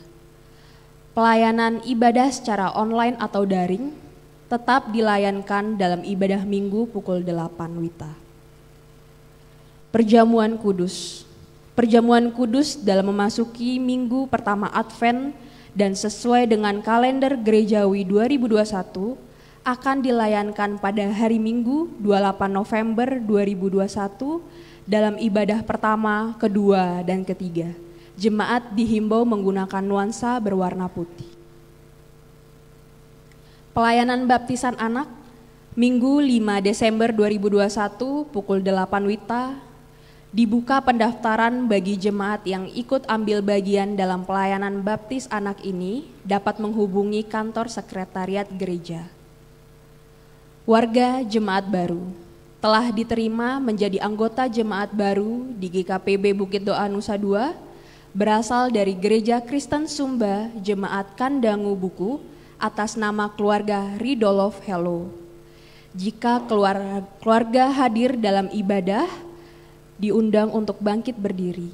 Pelayanan ibadah secara online atau daring tetap dilayankan dalam ibadah minggu pukul 8 WITA. Perjamuan kudus. Perjamuan kudus dalam memasuki minggu pertama Advent dan sesuai dengan kalender gerejawi 2021 akan dilayankan pada hari Minggu 28 November 2021 dalam ibadah pertama, kedua, dan ketiga. Jemaat dihimbau menggunakan nuansa berwarna putih. Pelayanan baptisan anak, Minggu 5 Desember 2021 pukul 8 WITA, dibuka pendaftaran bagi jemaat yang ikut ambil bagian dalam pelayanan baptis anak ini dapat menghubungi kantor sekretariat gereja. Warga jemaat baru telah diterima menjadi anggota jemaat baru di GKPB Bukit Doa Nusa Dua, berasal dari Gereja Kristen Sumba Jemaat Kandangu Buku, atas nama keluarga Ridolov Hello. Jika keluarga hadir dalam ibadah, diundang untuk bangkit berdiri.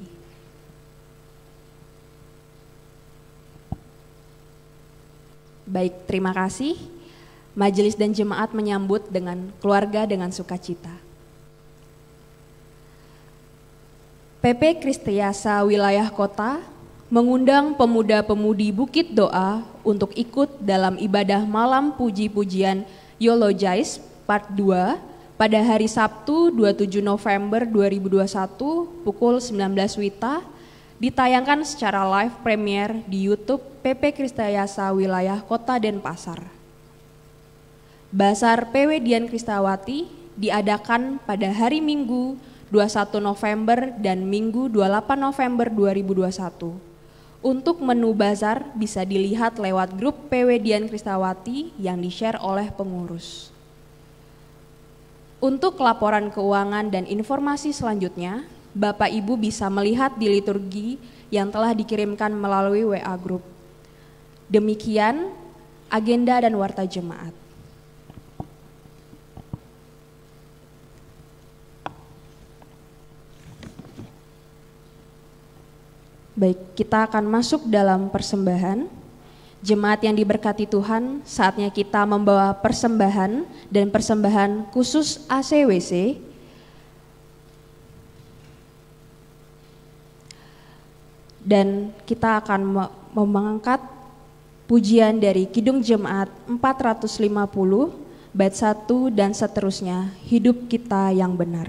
Baik, terima kasih. Majelis dan jemaat menyambut dengan keluarga dengan sukacita. PP Kristiasa Wilayah Kota mengundang pemuda-pemudi Bukit Doa untuk ikut dalam ibadah malam puji-pujian Eulogize Part 2 pada hari Sabtu 27 November 2021 pukul 19 WITA, ditayangkan secara live premier di YouTube PP Kristiasa Wilayah Kota Denpasar. Basar PW Dian Kristawati diadakan pada hari Minggu 21 November dan Minggu 28 November 2021. Untuk menu bazar bisa dilihat lewat grup PW Dian Kristawati yang di-share oleh pengurus. Untuk laporan keuangan dan informasi selanjutnya, Bapak Ibu bisa melihat di liturgi yang telah dikirimkan melalui WA Group. Demikian agenda dan warta jemaat. Baik, kita akan masuk dalam persembahan. Jemaat yang diberkati Tuhan, saatnya kita membawa persembahan dan persembahan khusus ACWC. Dan kita akan mengangkat pujian dari Kidung Jemaat 450, bait 1 dan seterusnya, Hidup Kita Yang Benar.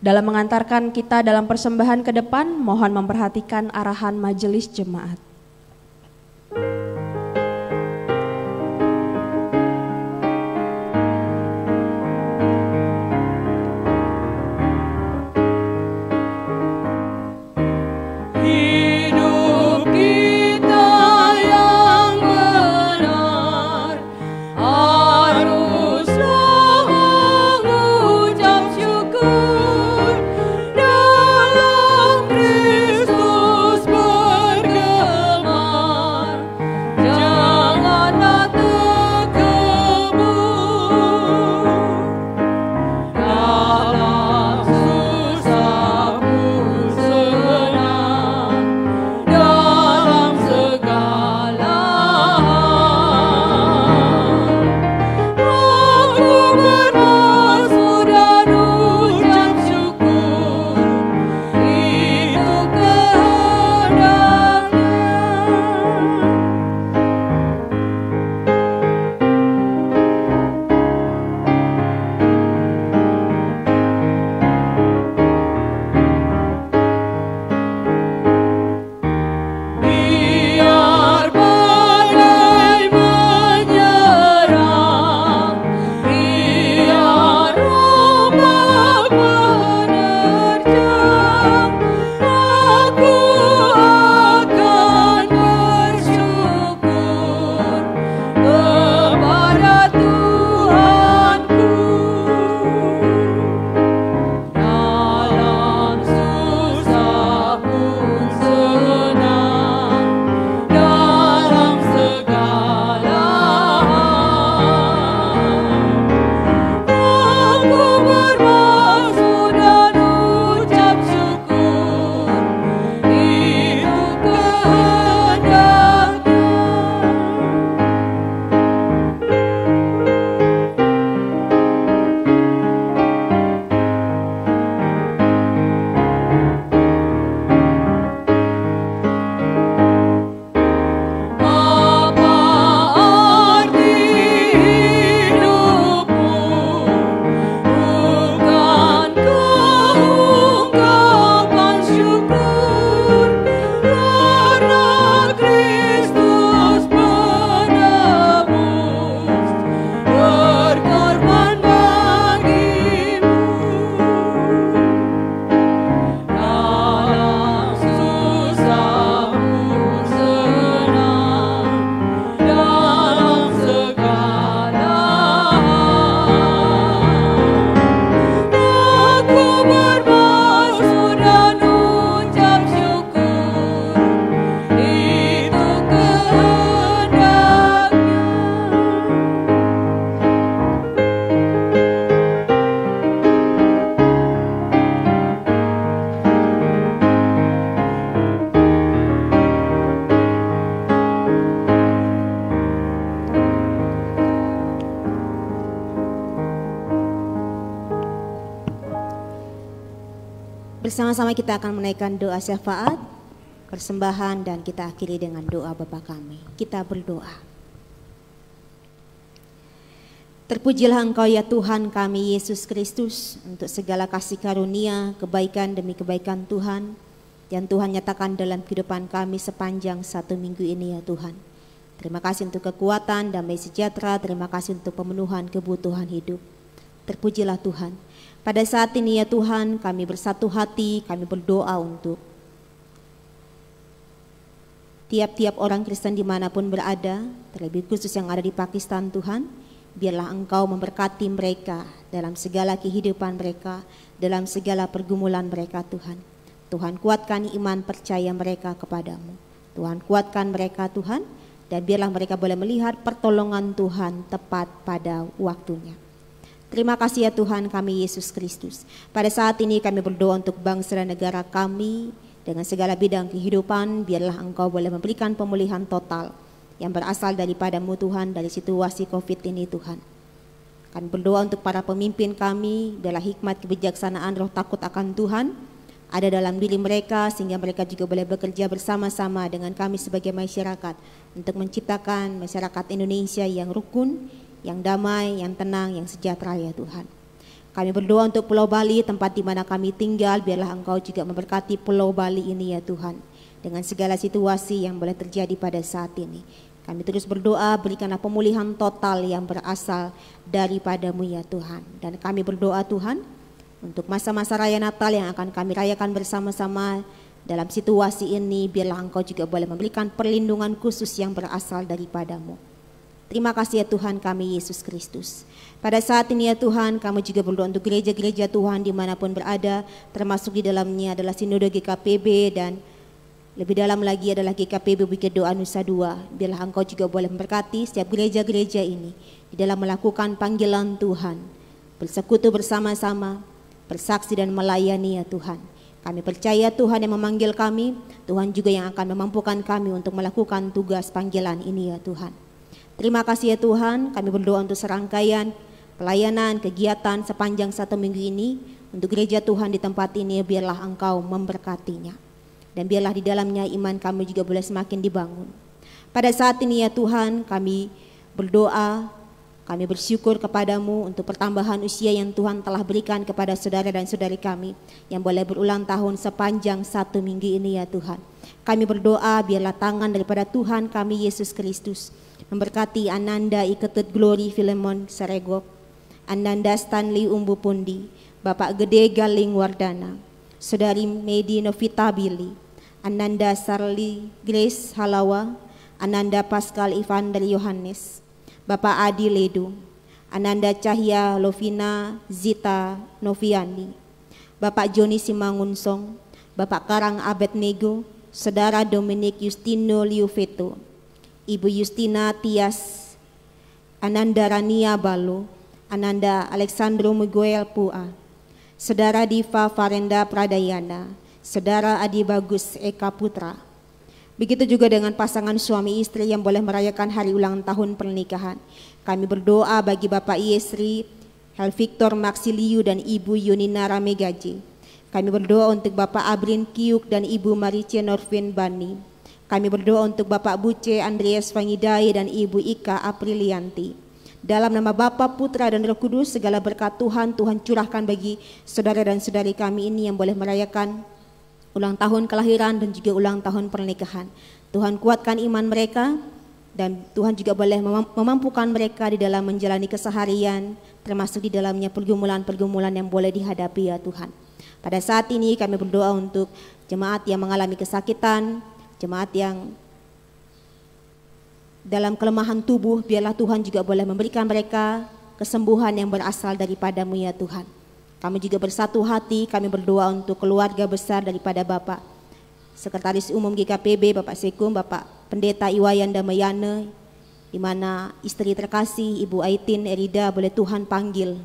Dalam mengantarkan kita dalam persembahan ke depan, mohon memperhatikan arahan majelis jemaat. Hidup kita yang benar haruslah mengucap syukur dalam Kristus bergemar. Janganlah terkebur dalam susah pun senang, dalam segala aku bermaksud dan ucap syukur, itu kehendaknya. Biar badai menyerang, biar ombak menerjang, aku akan bersyukur kepada Tuhanku. Dalam susah pun senang, dalam segala aku bermaksud dan ucap syukur, itu kehendaknya. Apa arti hidupmu? Bukan ungkapan syukur karena Kristus penebus berkorban bagimu. Dalam susah pun senang, dalam segala aku bermaksud dan ucap syukur, itu kehendaknya. Bersama-sama kita akan menaikkan doa syafaat, persembahan, dan kita akhiri dengan doa Bapa kami. Kita berdoa. Terpujilah Engkau ya Tuhan kami Yesus Kristus untuk segala kasih karunia, kebaikan demi kebaikan Tuhan yang Tuhan nyatakan dalam kehidupan kami sepanjang 1 minggu ini ya Tuhan. Terima kasih untuk kekuatan, damai sejahtera, terima kasih untuk pemenuhan kebutuhan hidup. Terpujilah Tuhan. Pada saat ini ya Tuhan, kami bersatu hati, kami berdoa untuk tiap-tiap orang Kristen dimanapun berada, terlebih khusus yang ada di Pakistan Tuhan. Biarlah Engkau memberkati mereka dalam segala kehidupan mereka, dalam segala pergumulan mereka Tuhan. Tuhan kuatkan iman percaya mereka kepadamu. Tuhan kuatkan mereka Tuhan, Dan biarlah mereka boleh melihat pertolongan Tuhan tepat pada waktunya. Terima kasih ya Tuhan kami Yesus Kristus. Pada saat ini kami berdoa untuk bangsa dan negara kami dengan segala bidang kehidupan. Biarlah Engkau boleh memberikan pemulihan total yang berasal daripada-Mu Tuhan dari situasi COVID ini Tuhan. Kami berdoa untuk para pemimpin kami, biarlah hikmat kebijaksanaan roh takut akan Tuhan ada dalam diri mereka sehingga mereka juga boleh bekerja bersama-sama dengan kami sebagai masyarakat untuk menciptakan masyarakat Indonesia yang rukun, yang damai, yang tenang, yang sejahtera ya Tuhan. Kami berdoa untuk Pulau Bali, tempat di mana kami tinggal, biarlah Engkau juga memberkati Pulau Bali ini ya Tuhan, dengan segala situasi yang boleh terjadi pada saat ini. Kami terus berdoa, berikanlah pemulihan total yang berasal daripada-Mu ya Tuhan. Dan kami berdoa Tuhan, untuk masa-masa raya Natal yang akan kami rayakan bersama-sama dalam situasi ini, biarlah Engkau juga boleh memberikan perlindungan khusus yang berasal daripada-Mu. Terima kasih ya Tuhan kami Yesus Kristus. Pada saat ini ya Tuhan, kami juga berdoa untuk gereja-gereja Tuhan dimanapun berada, termasuk di dalamnya adalah Sinode GKPB dan lebih dalam lagi adalah GKPB Bukit Doa Nusa Dua. Biarlah Engkau juga boleh memberkati setiap gereja-gereja ini di dalam melakukan panggilan Tuhan, bersekutu bersama-sama, bersaksi dan melayani ya Tuhan. Kami percaya Tuhan yang memanggil kami, Tuhan juga yang akan memampukan kami untuk melakukan tugas panggilan ini ya Tuhan. Terima kasih ya Tuhan, kami berdoa untuk serangkaian pelayanan, kegiatan sepanjang 1 minggu ini. Untuk gereja Tuhan di tempat ini, biarlah Engkau memberkatinya. Dan biarlah di dalamnya iman kami juga boleh semakin dibangun. Pada saat ini ya Tuhan, kami berdoa, kami bersyukur kepada-Mu untuk pertambahan usia yang Tuhan telah berikan kepada saudara dan saudari kami yang boleh berulang tahun sepanjang 1 minggu ini ya Tuhan. Kami berdoa biarlah tangan daripada Tuhan kami Yesus Kristus memberkati Ananda Iketut Glory Filemon Saregok, Ananda Stanley Umbu Pundi, Bapak Gede Galing Wardana, Saudari Medi Novita Billy, Ananda Sarli Grace Halawa, Ananda Pascal Evander Yohanes, Bapak Adi Ledu, Ananda Cahya Lovina Zita Noviani, Bapak Joni Simangunsong, Bapak Karang Abednego, Saudara Dominic Justino Liufeto, Ibu Justina Tias, Ananda Rania Balo, Ananda Alexandro Miguel Pua, Saudara Diva Farenda Pradayana, Saudara Adi Bagus Eka Putra. Begitu juga dengan pasangan suami istri yang boleh merayakan hari ulang tahun pernikahan. Kami berdoa bagi Bapak Yesri Hel Victor Maxiliu dan Ibu Yunina Ramegaji. Kami berdoa untuk Bapak Abrin Kiuk dan Ibu Marice Norvin Bani. Kami berdoa untuk Bapak Buce Andreas Fangidai dan Ibu Ika Aprilianti. Dalam nama Bapa, Putra dan Roh Kudus, segala berkat Tuhan curahkan bagi saudara dan saudari kami ini yang boleh merayakan ulang tahun kelahiran dan juga ulang tahun pernikahan. Tuhan kuatkan iman mereka dan Tuhan juga boleh memampukan mereka di dalam menjalani keseharian, termasuk di dalamnya pergumulan-pergumulan yang boleh dihadapi ya Tuhan. Pada saat ini kami berdoa untuk jemaat yang mengalami kesakitan, jemaat yang dalam kelemahan tubuh, biarlah Tuhan juga boleh memberikan mereka kesembuhan yang berasal daripada-Mu ya Tuhan. Kami juga bersatu hati, kami berdoa untuk keluarga besar daripada Bapak Sekretaris Umum GKPB, Bapak Sekum, Bapak Pendeta Iwayan Damayane, di mana istri terkasih Ibu Aitin Erida boleh Tuhan panggil.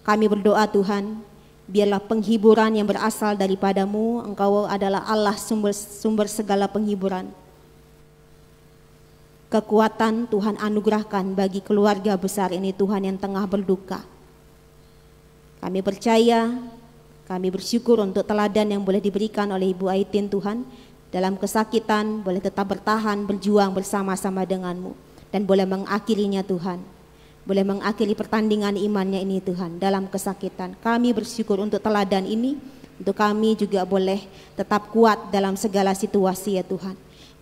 Kami berdoa Tuhan, biarlah penghiburan yang berasal daripada-Mu, Engkau adalah Allah sumber segala penghiburan. Kekuatan Tuhan anugerahkan bagi keluarga besar ini Tuhan yang tengah berduka. Kami percaya, kami bersyukur untuk teladan yang boleh diberikan oleh Ibu Aitin Tuhan. Dalam kesakitan boleh tetap bertahan, berjuang bersama-sama dengan-Mu. Dan boleh mengakhirinya Tuhan. Boleh mengakhiri pertandingan imannya ini Tuhan dalam kesakitan. Kami bersyukur untuk teladan ini. Untuk kami juga boleh tetap kuat dalam segala situasi ya Tuhan.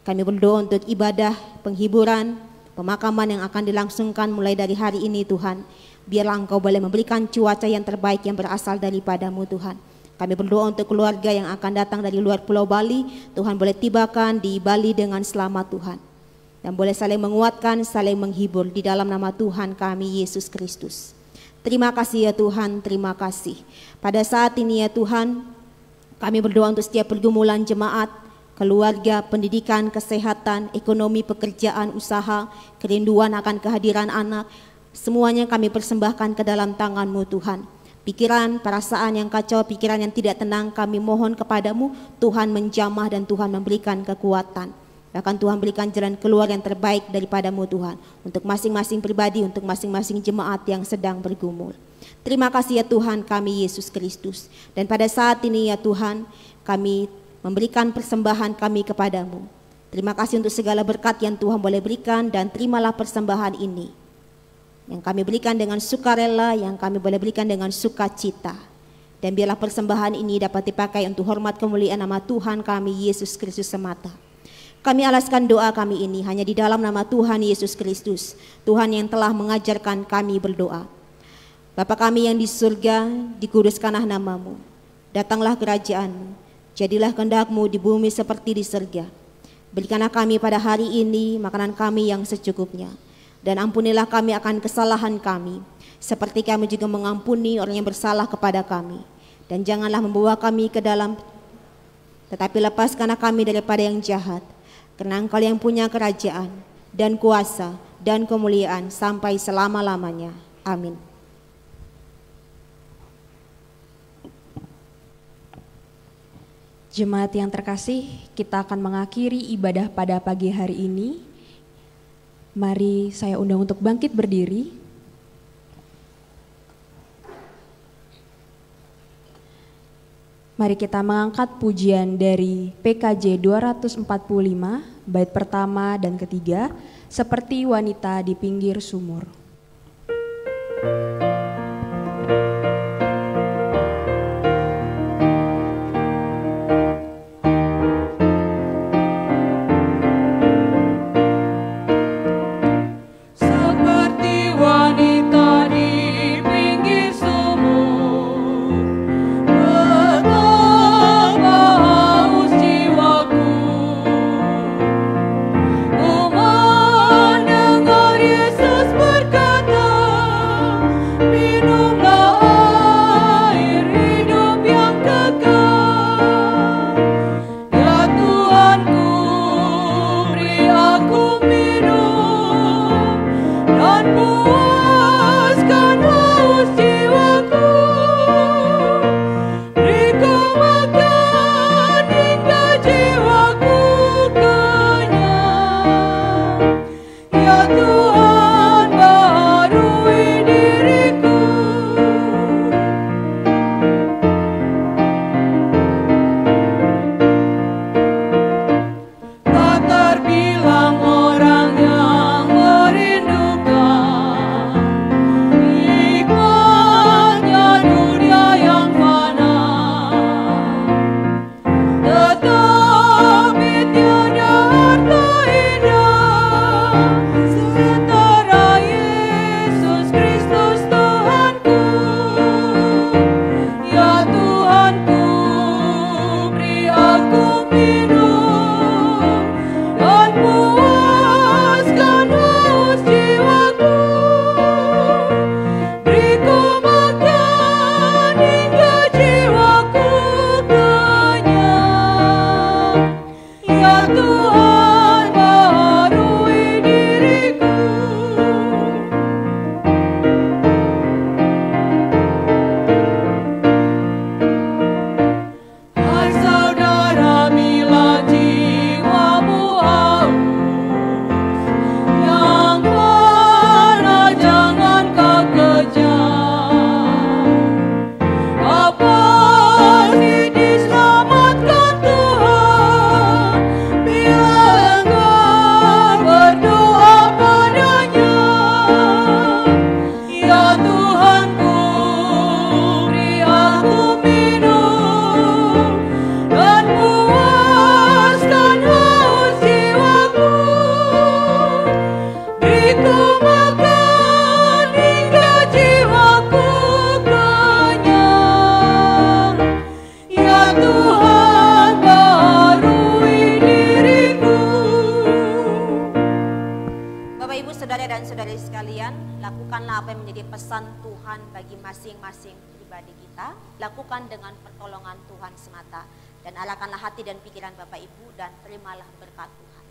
Kami berdoa untuk ibadah, penghiburan, pemakaman yang akan dilangsungkan mulai dari hari ini Tuhan. Biarlah Engkau boleh memberikan cuaca yang terbaik yang berasal daripada-Mu Tuhan. Kami berdoa untuk keluarga yang akan datang dari luar Pulau Bali, Tuhan boleh tibakan di Bali dengan selamat Tuhan. Dan boleh saling menguatkan, saling menghibur di dalam nama Tuhan kami Yesus Kristus. Terima kasih ya Tuhan, terima kasih. Pada saat ini ya Tuhan, kami berdoa untuk setiap pergumulan jemaat, keluarga, pendidikan, kesehatan, ekonomi, pekerjaan, usaha, kerinduan akan kehadiran anak, semuanya kami persembahkan ke dalam tangan-Mu Tuhan. Pikiran, perasaan yang kacau, pikiran yang tidak tenang, kami mohon kepadamu, Tuhan menjamah dan Tuhan memberikan kekuatan. Bahkan Tuhan berikan jalan keluar yang terbaik daripadamu Tuhan, untuk masing-masing pribadi, untuk masing-masing jemaat yang sedang bergumul. Terima kasih ya Tuhan kami Yesus Kristus. Dan pada saat ini ya Tuhan, kami memberikan persembahan kami kepadamu. Terima kasih untuk segala berkat yang Tuhan boleh berikan, dan terimalah persembahan ini yang kami berikan dengan sukarela, yang kami boleh berikan dengan sukacita. Dan biarlah persembahan ini dapat dipakai untuk hormat kemuliaan nama Tuhan kami Yesus Kristus semata. Kami alaskan doa kami ini hanya di dalam nama Tuhan Yesus Kristus, Tuhan yang telah mengajarkan kami berdoa. Bapa kami yang di surga, dikuduskanlah namamu, datanglah kerajaan-Mu, jadilah kehendak-Mu di bumi seperti di surga. Berikanlah kami pada hari ini makanan kami yang secukupnya, dan ampunilah kami akan kesalahan kami, seperti kami juga mengampuni orang yang bersalah kepada kami. Dan janganlah membawa kami ke dalam, tetapi lepaskanlah kami daripada yang jahat, karena Engkau yang punya kerajaan, dan kuasa, dan kemuliaan sampai selama-lamanya. Amin. Jemaat yang terkasih, kita akan mengakhiri ibadah pada pagi hari ini. Mari saya undang untuk bangkit berdiri. Mari kita mengangkat pujian dari PKJ 245, bait pertama dan ketiga, seperti wanita di pinggir sumur. lakukanlah apa yang menjadi pesan Tuhan bagi masing-masing pribadi kita. Lakukan dengan pertolongan Tuhan semata. Dan arahkanlah hati dan pikiran Bapak Ibu dan terimalah berkat Tuhan.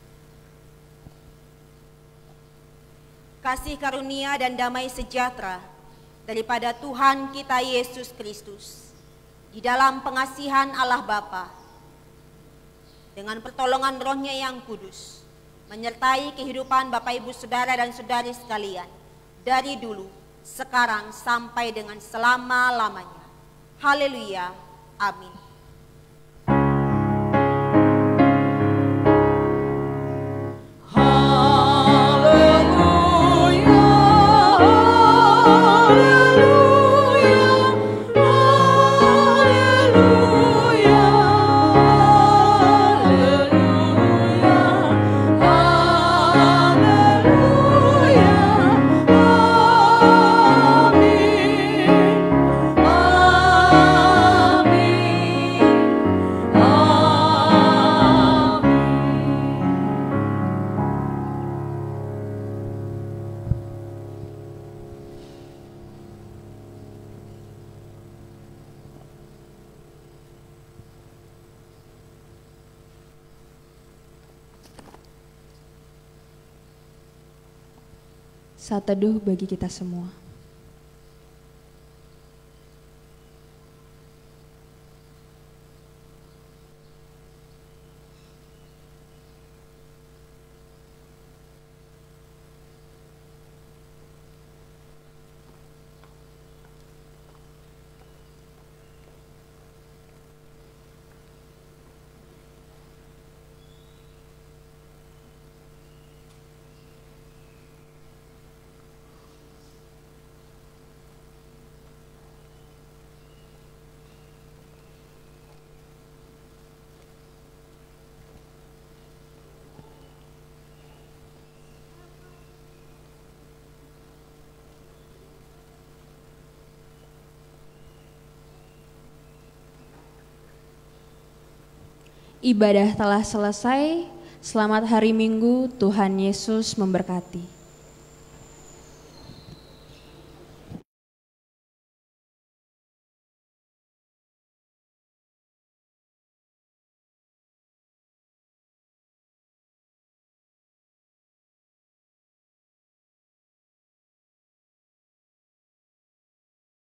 Kasih karunia dan damai sejahtera daripada Tuhan kita Yesus Kristus di dalam pengasihan Allah Bapa dengan pertolongan Roh-Nya yang kudus menyertai kehidupan Bapak Ibu Saudara dan Saudari sekalian dari dulu, sekarang sampai dengan selama-lamanya. Haleluya. Amin. Saat teduh bagi kita semua. Ibadah telah selesai. Selamat hari Minggu, Tuhan Yesus memberkati.